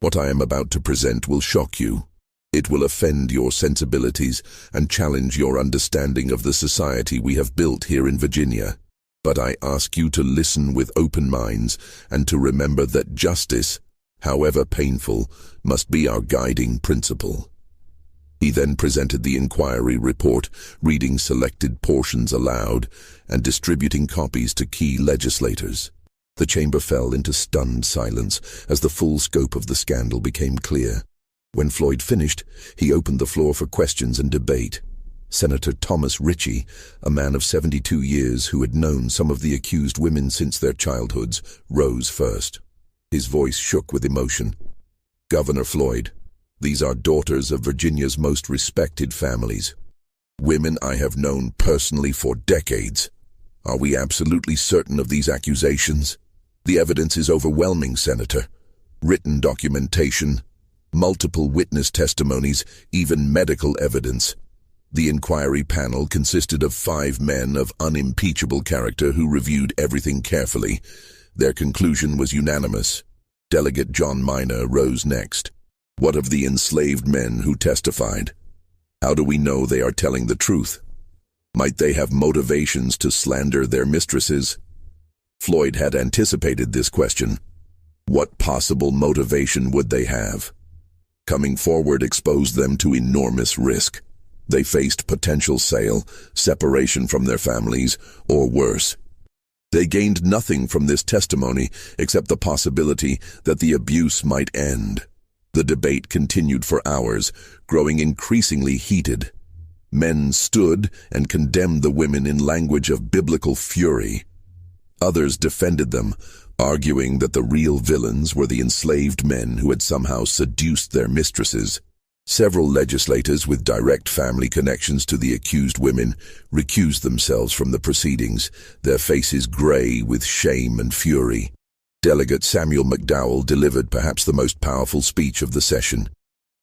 [SPEAKER 1] What I am about to present will shock you. It will offend your sensibilities and challenge your understanding of the society we have built here in Virginia. But I ask you to listen with open minds and to remember that justice, however painful, must be our guiding principle." He then presented the inquiry report, reading selected portions aloud and distributing copies to key legislators. The chamber fell into stunned silence as the full scope of the scandal became clear. When Floyd finished, he opened the floor for questions and debate. Senator Thomas Ritchie, a man of 72 years who had known some of the accused women since their childhoods, rose first. His voice shook with emotion. "Governor Floyd, these are daughters of Virginia's most respected families. Women I have known personally for decades. Are we absolutely certain of these accusations? The evidence is overwhelming, Senator. Written documentation, multiple witness testimonies, even medical evidence. The inquiry panel consisted of 5 men of unimpeachable character who reviewed everything carefully. Their conclusion was unanimous. Delegate John Minor rose next. What of the enslaved men who testified? How do we know they are telling the truth? Might they have motivations to slander their mistresses? Floyd had anticipated this question. What possible motivation would they have? Coming forward exposed them to enormous risk. They faced potential sale, separation from their families, or worse. They gained nothing from this testimony except the possibility that the abuse might end. The debate continued for hours, growing increasingly heated. Men stood and condemned the women in language of biblical fury. Others defended them, arguing that the real villains were the enslaved men who had somehow seduced their mistresses. Several legislators with direct family connections to the accused women recused themselves from the proceedings, their faces gray with shame and fury. Delegate Samuel McDowell delivered perhaps the most powerful speech of the session.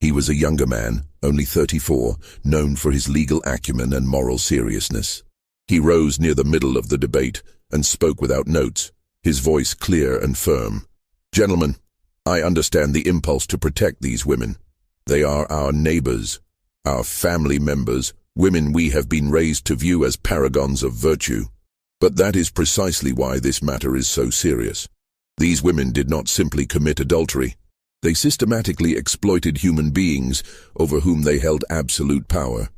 [SPEAKER 1] He was a younger man, only 34, known for his legal acumen and moral seriousness. He rose near the middle of the debate and spoke without notes, his voice clear and firm. Gentlemen, I understand the impulse to protect these women. They are our neighbors, our family members, women we have been raised to view as paragons of virtue. But that is precisely why this matter is so serious. These women did not simply commit adultery. They systematically exploited human beings over whom they held absolute power.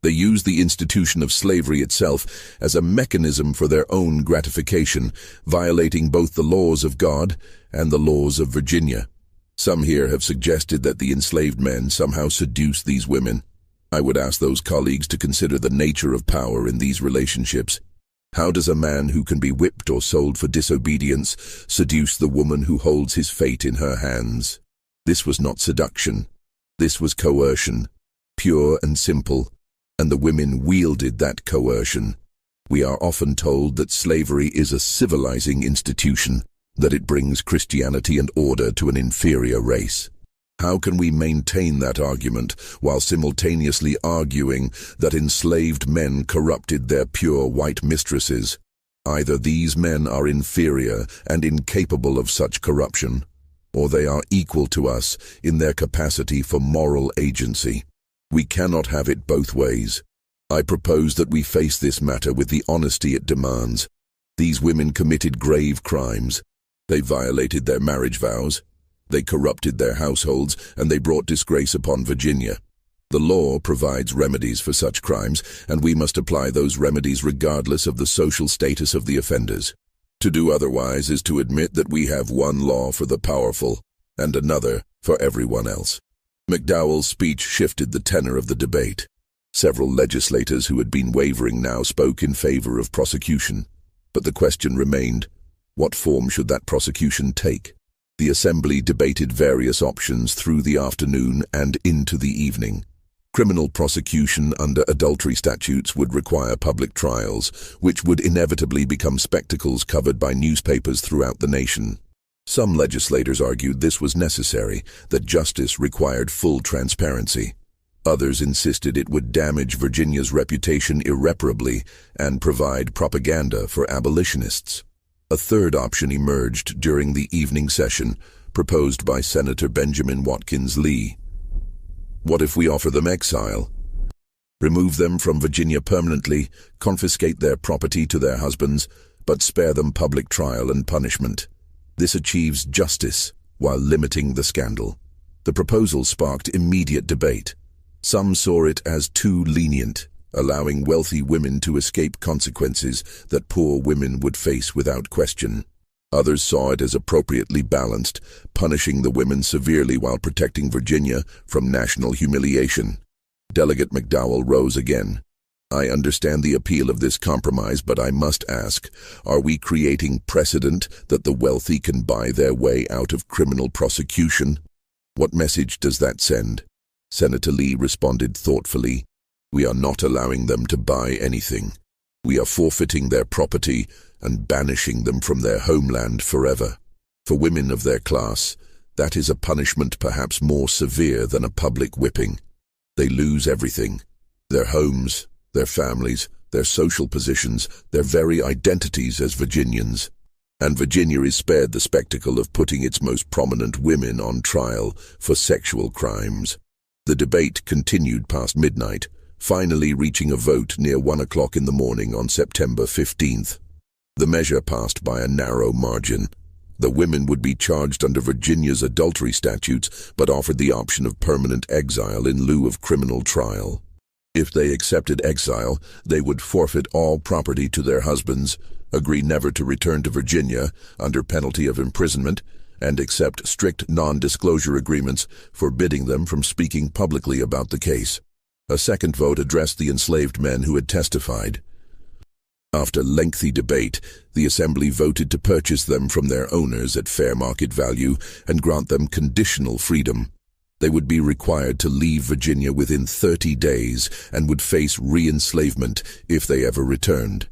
[SPEAKER 1] They used the institution of slavery itself as a mechanism for their own gratification, violating both the laws of God and the laws of Virginia. Some here have suggested that the enslaved men somehow seduced these women. I would ask those colleagues to consider the nature of power in these relationships. How does a man who can be whipped or sold for disobedience seduce the woman who holds his fate in her hands? This was not seduction. This was coercion, pure and simple, and the women wielded that coercion. We are often told that slavery is a civilizing institution, that it brings Christianity and order to an inferior race. How can we maintain that argument while simultaneously arguing that enslaved men corrupted their pure white mistresses? Either these men are inferior and incapable of such corruption, or they are equal to us in their capacity for moral agency. We cannot have it both ways. I propose that we face this matter with the honesty it demands. These women committed grave crimes. They violated their marriage vows. They corrupted their households, and they brought disgrace upon Virginia. The law provides remedies for such crimes, and we must apply those remedies regardless of the social status of the offenders. To do otherwise is to admit that we have one law for the powerful and another for everyone else. McDowell's speech shifted the tenor of the debate. Several legislators who had been wavering now spoke in favor of prosecution. But the question remained, what form should that prosecution take? The Assembly debated various options through the afternoon and into the evening. Criminal prosecution under adultery statutes would require public trials, which would inevitably become spectacles covered by newspapers throughout the nation. Some legislators argued this was necessary, that justice required full transparency. Others insisted it would damage Virginia's reputation irreparably and provide propaganda for abolitionists. A third option emerged during the evening session, proposed by Senator Benjamin Watkins Lee. What if we offer them exile? Remove them from Virginia permanently, confiscate their property to their husbands, but spare them public trial and punishment. This achieves justice while limiting the scandal. The proposal sparked immediate debate. Some saw it as too lenient, allowing wealthy women to escape consequences that poor women would face without question. Others saw it as appropriately balanced, punishing the women severely while protecting Virginia from national humiliation. Delegate McDowell rose again. I understand the appeal of this compromise, but I must ask, are we creating precedent that the wealthy can buy their way out of criminal prosecution? What message does that send? Senator Lee responded thoughtfully. We are not allowing them to buy anything. We are forfeiting their property and banishing them from their homeland forever. For women of their class, that is a punishment perhaps more severe than a public whipping. They lose everything: their homes, their families, their social positions, their very identities as Virginians. And Virginia is spared the spectacle of putting its most prominent women on trial for sexual crimes. The debate continued past midnight, finally reaching a vote near 1 o'clock in the morning on September 15th. The measure passed by a narrow margin. The women would be charged under Virginia's adultery statutes, but offered the option of permanent exile in lieu of criminal trial. If they accepted exile, they would forfeit all property to their husbands, agree never to return to Virginia under penalty of imprisonment, and accept strict non-disclosure agreements forbidding them from speaking publicly about the case. A second vote addressed the enslaved men who had testified. After lengthy debate, the Assembly voted to purchase them from their owners at fair market value and grant them conditional freedom. They would be required to leave Virginia within 30 days and would face re-enslavement if they ever returned.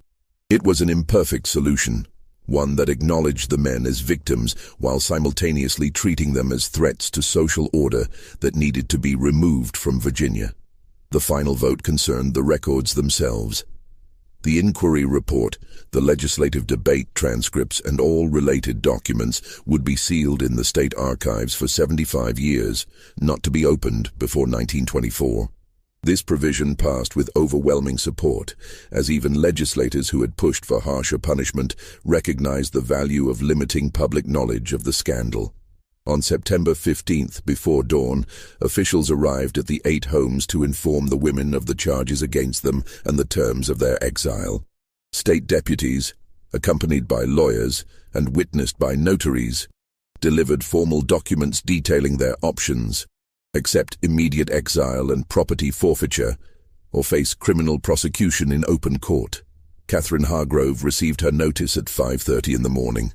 [SPEAKER 1] It was an imperfect solution, one that acknowledged the men as victims while simultaneously treating them as threats to social order that needed to be removed from Virginia. The final vote concerned the records themselves. The inquiry report, the legislative debate transcripts, and all related documents would be sealed in the state archives for 75 years, not to be opened before 1924. This provision passed with overwhelming support, as even legislators who had pushed for harsher punishment recognized the value of limiting public knowledge of the scandal. On September 15th, before dawn, officials arrived at the 8 homes to inform the women of the charges against them and the terms of their exile. State deputies, accompanied by lawyers and witnessed by notaries, delivered formal documents detailing their options: accept immediate exile and property forfeiture, or face criminal prosecution in open court. Catherine Hargrove received her notice at 5:30 in the morning.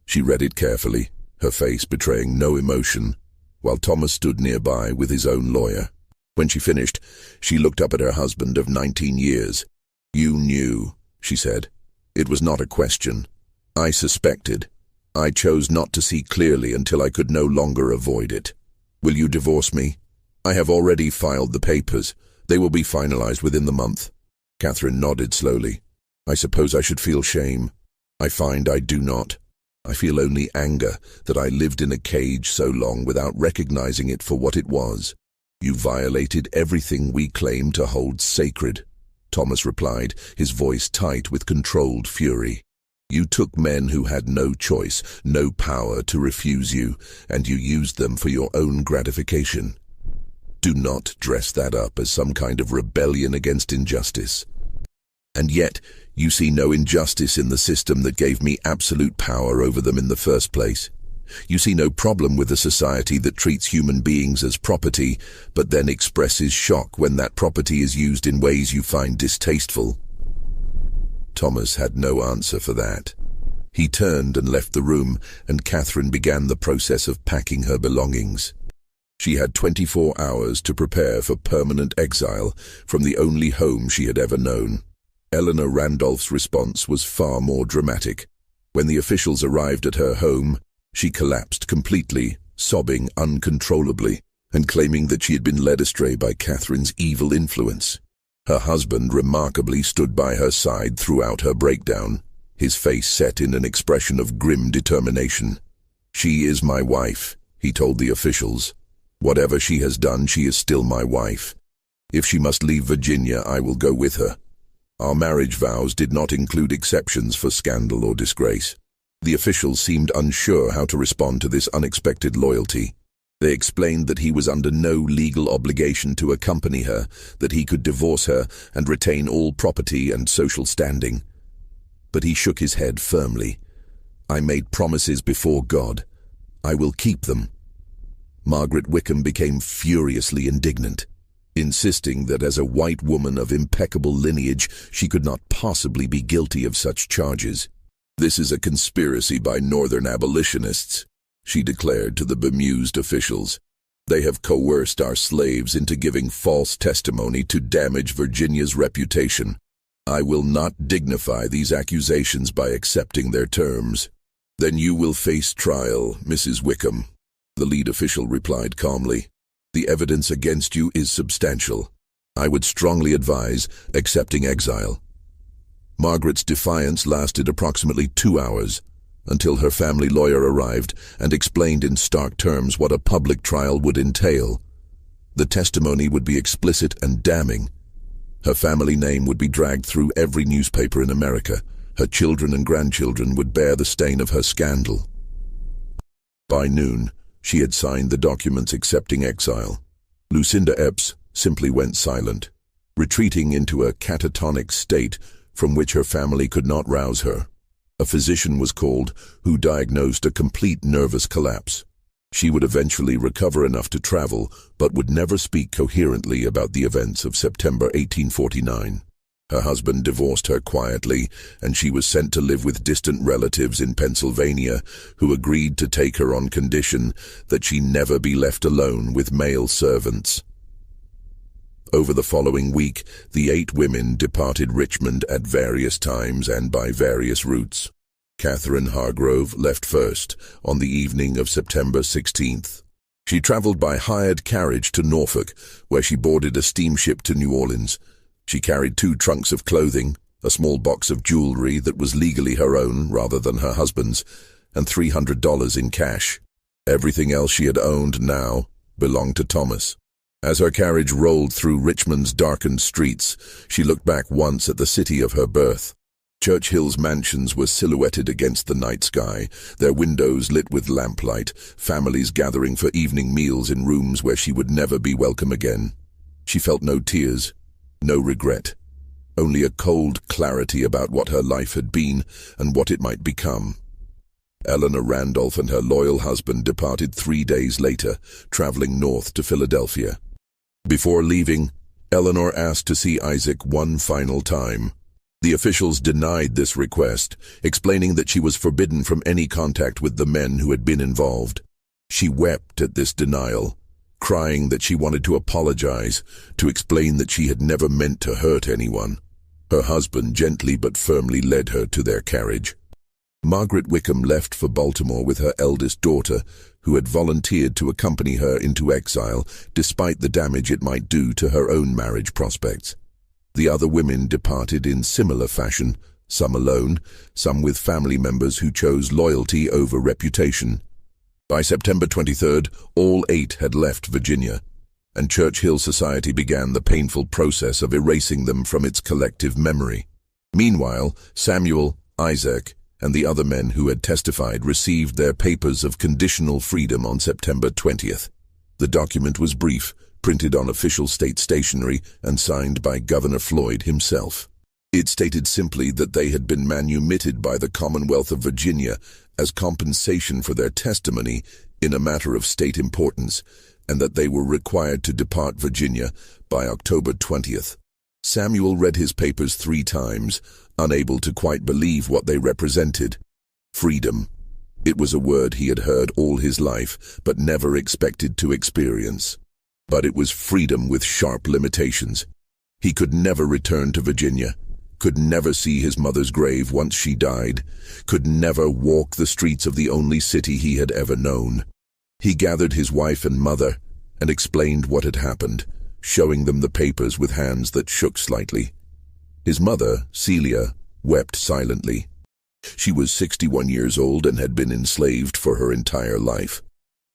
[SPEAKER 1] She read it carefully, her face betraying no emotion, while Thomas stood nearby with his own lawyer. When she finished, she looked up at her husband of 19 years. "You knew," she said. "It was not a question. I suspected. I chose not to see clearly until I could no longer avoid it. Will you divorce me? I have already filed the papers. They will be finalized within the month." Catherine nodded slowly. "I suppose I should feel shame. I find I do not. I feel only anger that I lived in a cage so long without recognizing it for what it was." "You violated everything we claim to hold sacred," Thomas replied, his voice tight with controlled fury. "You took men who had no choice, no power to refuse you, and you used them for your own gratification. Do not dress that up as some kind of rebellion against injustice. And yet, you see no injustice in the system that gave me absolute power over them in the first place. You see no problem with a society that treats human beings as property, but then expresses shock when that property is used in ways you find distasteful." Thomas had no answer for that. He turned and left the room, and Catherine began the process of packing her belongings. She had 24 hours to prepare for permanent exile from the only home she had ever known. Eleanor Randolph's response was far more dramatic. When the officials arrived at her home, she collapsed completely, sobbing uncontrollably, and claiming that she had been led astray by Catherine's evil influence. Her husband remarkably stood by her side throughout her breakdown, his face set in an expression of grim determination. "She is my wife," he told the officials. "Whatever she has done, she is still my wife. If she must leave Virginia, I will go with her." Our marriage vows did not include exceptions for scandal or disgrace. The officials seemed unsure how to respond to this unexpected loyalty. They explained that he was under no legal obligation to accompany her, that he could divorce her and retain all property and social standing. But he shook his head firmly. "I made promises before God. I will keep them." Margaret Wickham became furiously indignant, insisting that as a white woman of impeccable lineage, she could not possibly be guilty of such charges. "This is a conspiracy by Northern abolitionists," she declared to the bemused officials. "They have coerced our slaves into giving false testimony to damage Virginia's reputation. I will not dignify these accusations by accepting their terms." "Then you will face trial, Mrs. Wickham," the lead official replied calmly. "The evidence against you is substantial. I would strongly advise accepting exile." Margaret's defiance lasted approximately 2 hours, until her family lawyer arrived and explained in stark terms what a public trial would entail. The testimony would be explicit and damning. Her family name would be dragged through every newspaper in America. Her children and grandchildren would bear the stain of her scandal. By noon, she had signed the documents accepting exile. Lucinda Epps simply went silent, retreating into a catatonic state from which her family could not rouse her. A physician was called, who diagnosed a complete nervous collapse. She would eventually recover enough to travel, but would never speak coherently about the events of September 1849. Her husband divorced her quietly, and she was sent to live with distant relatives in Pennsylvania, who agreed to take her on condition that she never be left alone with male servants. Over the following week, the 8 women departed Richmond at various times and by various routes. Catherine Hargrove left first, on the evening of September 16th. She traveled by hired carriage to Norfolk, where she boarded a steamship to New Orleans. She carried 2 trunks of clothing, a small box of jewelry that was legally her own rather than her husband's, and $300 in cash. Everything else she had owned now belonged to Thomas. As her carriage rolled through Richmond's darkened streets, she looked back once at the city of her birth. Churchill's mansions were silhouetted against the night sky, their windows lit with lamplight, families gathering for evening meals in rooms where she would never be welcome again. She felt no tears, no regret, only a cold clarity about what her life had been and what it might become. Eleanor Randolph and her loyal husband departed 3 days later, traveling north to Philadelphia. Before leaving, Eleanor asked to see Isaac one final time. The officials denied this request, explaining that she was forbidden from any contact with the men who had been involved. She wept at this denial, crying that she wanted to apologize, to explain that she had never meant to hurt anyone. Her husband gently but firmly led her to their carriage. Margaret Wickham left for Baltimore with her eldest daughter, who had volunteered to accompany her into exile, despite the damage it might do to her own marriage prospects. The other women departed in similar fashion, some alone, some with family members who chose loyalty over reputation. By September 23rd, all 8 had left Virginia, and Churchill society began the painful process of erasing them from its collective memory. Meanwhile, Samuel, Isaac, and the other men who had testified received their papers of conditional freedom on September 20th. The document was brief, printed on official state stationery, and signed by Governor Floyd himself. It stated simply that they had been manumitted by the Commonwealth of Virginia as compensation for their testimony in a matter of state importance, and that they were required to depart Virginia by October 20th. Samuel read his papers 3 times, unable to quite believe what they represented. Freedom. It was a word he had heard all his life, but never expected to experience. But it was freedom with sharp limitations. He could never return to Virginia, could never see his mother's grave once she died, could never walk the streets of the only city he had ever known. He gathered his wife and mother and explained what had happened, showing them the papers with hands that shook slightly. His mother, Celia, wept silently. She was 61 years old and had been enslaved for her entire life.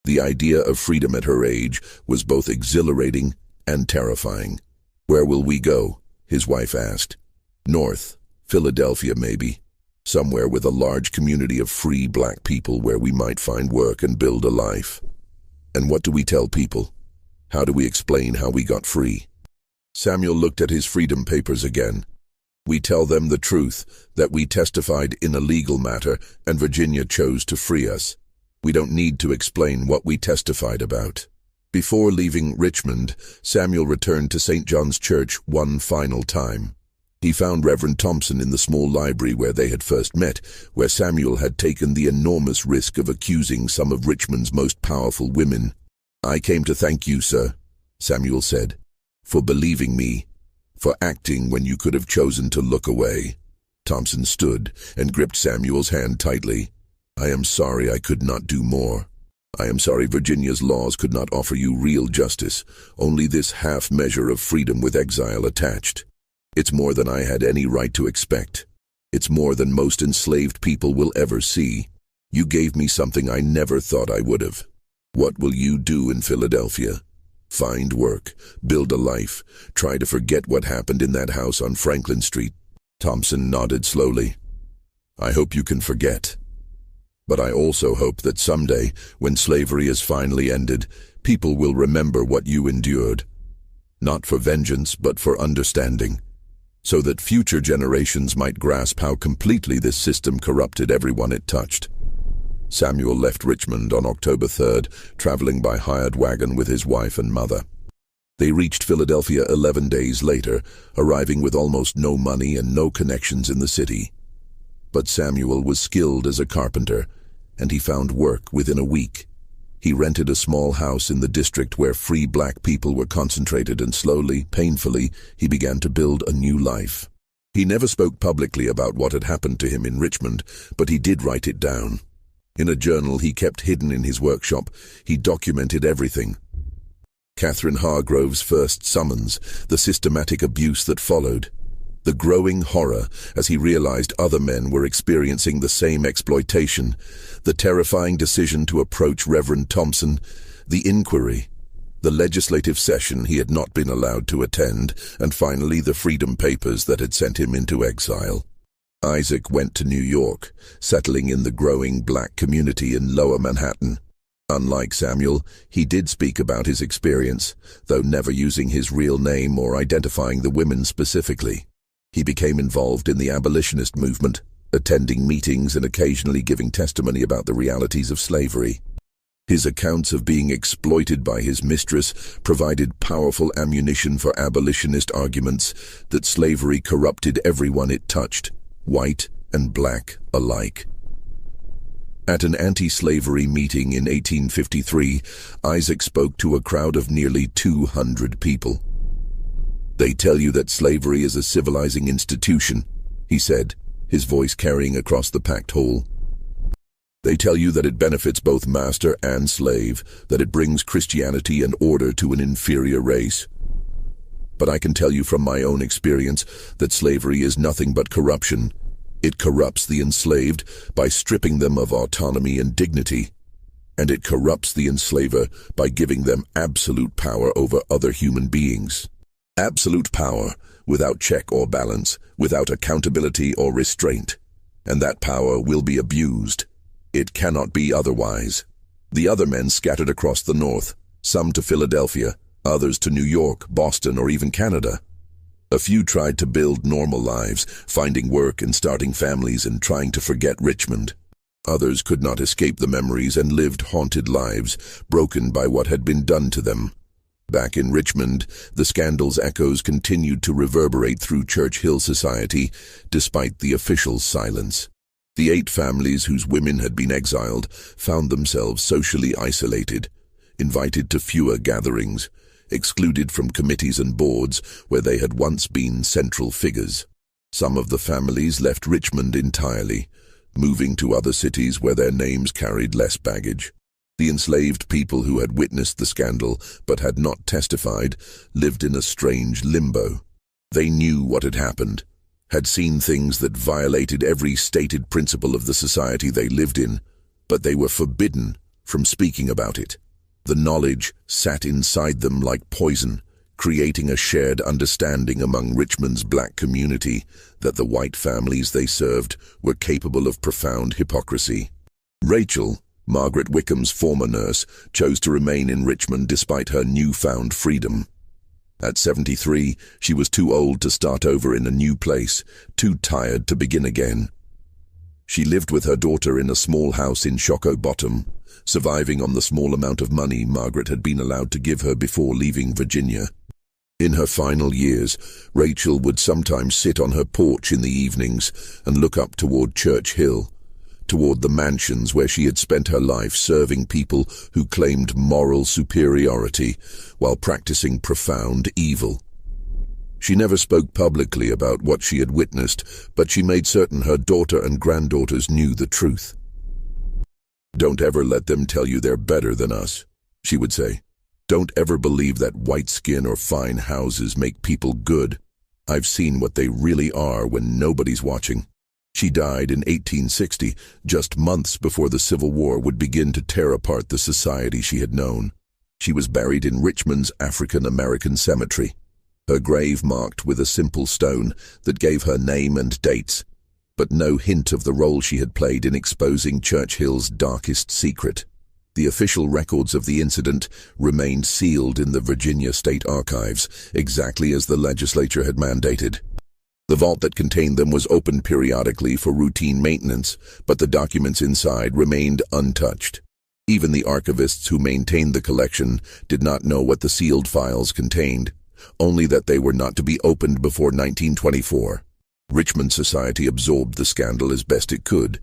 [SPEAKER 1] The idea of freedom at her age was both exhilarating and terrifying. "Where will we go?" his wife asked. "North, Philadelphia maybe. Somewhere with a large community of free black people where we might find work and build a life." "And what do we tell people? How do we explain how we got free?" Samuel looked at his freedom papers again. "We tell them the truth, that we testified in a legal matter and Virginia chose to free us. We don't need to explain what we testified about." Before leaving Richmond, Samuel returned to St. John's Church one final time. He found Reverend Thompson in the small library where they had first met, where Samuel had taken the enormous risk of accusing some of Richmond's most powerful women. "I came to thank you, sir," Samuel said, "for believing me, for acting when you could have chosen to look away." Thompson stood and gripped Samuel's hand tightly. "I am sorry I could not do more. I am sorry Virginia's laws could not offer you real justice, only this half measure of freedom with exile attached. It's more than I had any right to expect. It's more than most enslaved people will ever see. You gave me something I never thought I would have. What will you do in Philadelphia? Find work, build a life, try to forget what happened in that house on Franklin Street?" Thompson nodded slowly. "I hope you can forget. But I also hope that someday, when slavery is finally ended, people will remember what you endured. Not for vengeance, but for understanding, so that future generations might grasp how completely this system corrupted everyone it touched." Samuel left Richmond on October 3rd, traveling by hired wagon with his wife and mother. They reached Philadelphia 11 days later, arriving with almost no money and no connections in the city. But Samuel was skilled as a carpenter, and he found work within a week. He rented a small house in the district where free black people were concentrated, and slowly, painfully, he began to build a new life. He never spoke publicly about what had happened to him in Richmond, but he did write it down. In a journal he kept hidden in his workshop, he documented everything. Catherine Hargrove's first summons, the systematic abuse that followed, The growing horror as he realized other men were experiencing the same exploitation, the terrifying decision to approach Reverend Thompson, the inquiry, the legislative session he had not been allowed to attend, and finally the freedom papers that had sent him into exile. Isaac went to New York, settling in the growing black community in Lower Manhattan. Unlike Samuel, he did speak about his experience, though never using his real name or identifying the women specifically. He became involved in the abolitionist movement, attending meetings and occasionally giving testimony about the realities of slavery. His accounts of being exploited by his mistress provided powerful ammunition for abolitionist arguments that slavery corrupted everyone it touched, white and black alike. At an anti-slavery meeting in 1853, Isaac spoke to a crowd of nearly 200 people. "They tell you that slavery is a civilizing institution," he said, his voice carrying across the packed hall. "They tell you that it benefits both master and slave, that it brings Christianity and order to an inferior race. But I can tell you from my own experience that slavery is nothing but corruption. It corrupts the enslaved by stripping them of autonomy and dignity, and it corrupts the enslaver by giving them absolute power over other human beings. Absolute power, without check or balance, without accountability or restraint. And that power will be abused. It cannot be otherwise." The other men scattered across the North, some to Philadelphia, others to New York, Boston, or even Canada. A few tried to build normal lives, finding work and starting families and trying to forget Richmond. Others could not escape the memories and lived haunted lives, broken by what had been done to them. Back in Richmond, the scandal's echoes continued to reverberate through Church Hill society, despite the official silence. The 8 families whose women had been exiled found themselves socially isolated, invited to fewer gatherings, excluded from committees and boards where they had once been central figures. Some of the families left Richmond entirely, moving to other cities where their names carried less baggage. The enslaved people who had witnessed the scandal but had not testified lived in a strange limbo. They knew what had happened, had seen things that violated every stated principle of the society they lived in, but they were forbidden from speaking about it. The knowledge sat inside them like poison, creating a shared understanding among Richmond's black community that the white families they served were capable of profound hypocrisy. Rachel, Margaret Wickham's former nurse, chose to remain in Richmond despite her newfound freedom. At 73, she was too old to start over in a new place, too tired to begin again. She lived with her daughter in a small house in Shockoe Bottom, surviving on the small amount of money Margaret had been allowed to give her before leaving Virginia. In her final years, Rachel would sometimes sit on her porch in the evenings and look up toward Church Hill, toward the mansions where she had spent her life serving people who claimed moral superiority while practicing profound evil. She never spoke publicly about what she had witnessed, but she made certain her daughter and granddaughters knew the truth. "Don't ever let them tell you they're better than us," she would say. "Don't ever believe that white skin or fine houses make people good. I've seen what they really are when nobody's watching." She died in 1860, just months before the Civil War would begin to tear apart the society she had known. She was buried in Richmond's African-American cemetery, her grave marked with a simple stone that gave her name and dates, but no hint of the role she had played in exposing Church Hill's darkest secret. The official records of the incident remained sealed in the Virginia State Archives, exactly as the legislature had mandated. The vault that contained them was opened periodically for routine maintenance, but the documents inside remained untouched. Even the archivists who maintained the collection did not know what the sealed files contained, only that they were not to be opened before 1924. Richmond society absorbed the scandal as best it could,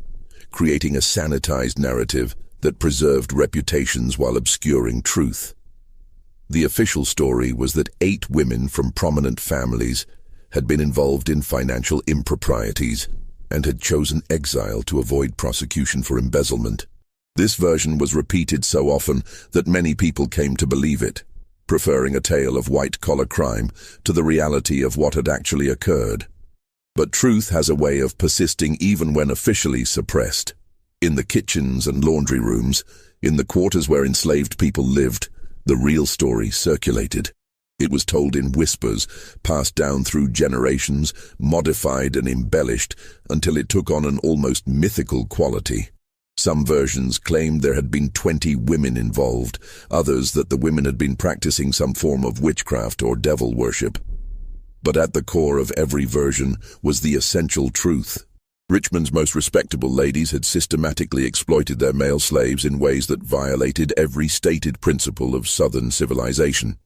[SPEAKER 1] creating a sanitized narrative that preserved reputations while obscuring truth. The official story was that 8 women from prominent families had been involved in financial improprieties and had chosen exile to avoid prosecution for embezzlement. This version was repeated so often that many people came to believe it, preferring a tale of white-collar crime to the reality of what had actually occurred. But truth has a way of persisting even when officially suppressed. In the kitchens and laundry rooms, in the quarters where enslaved people lived, the real story circulated. It was told in whispers, passed down through generations, modified and embellished, until it took on an almost mythical quality. Some versions claimed there had been 20 women involved, others that the women had been practicing some form of witchcraft or devil worship. But at the core of every version was the essential truth. Richmond's most respectable ladies had systematically exploited their male slaves in ways that violated every stated principle of Southern civilization.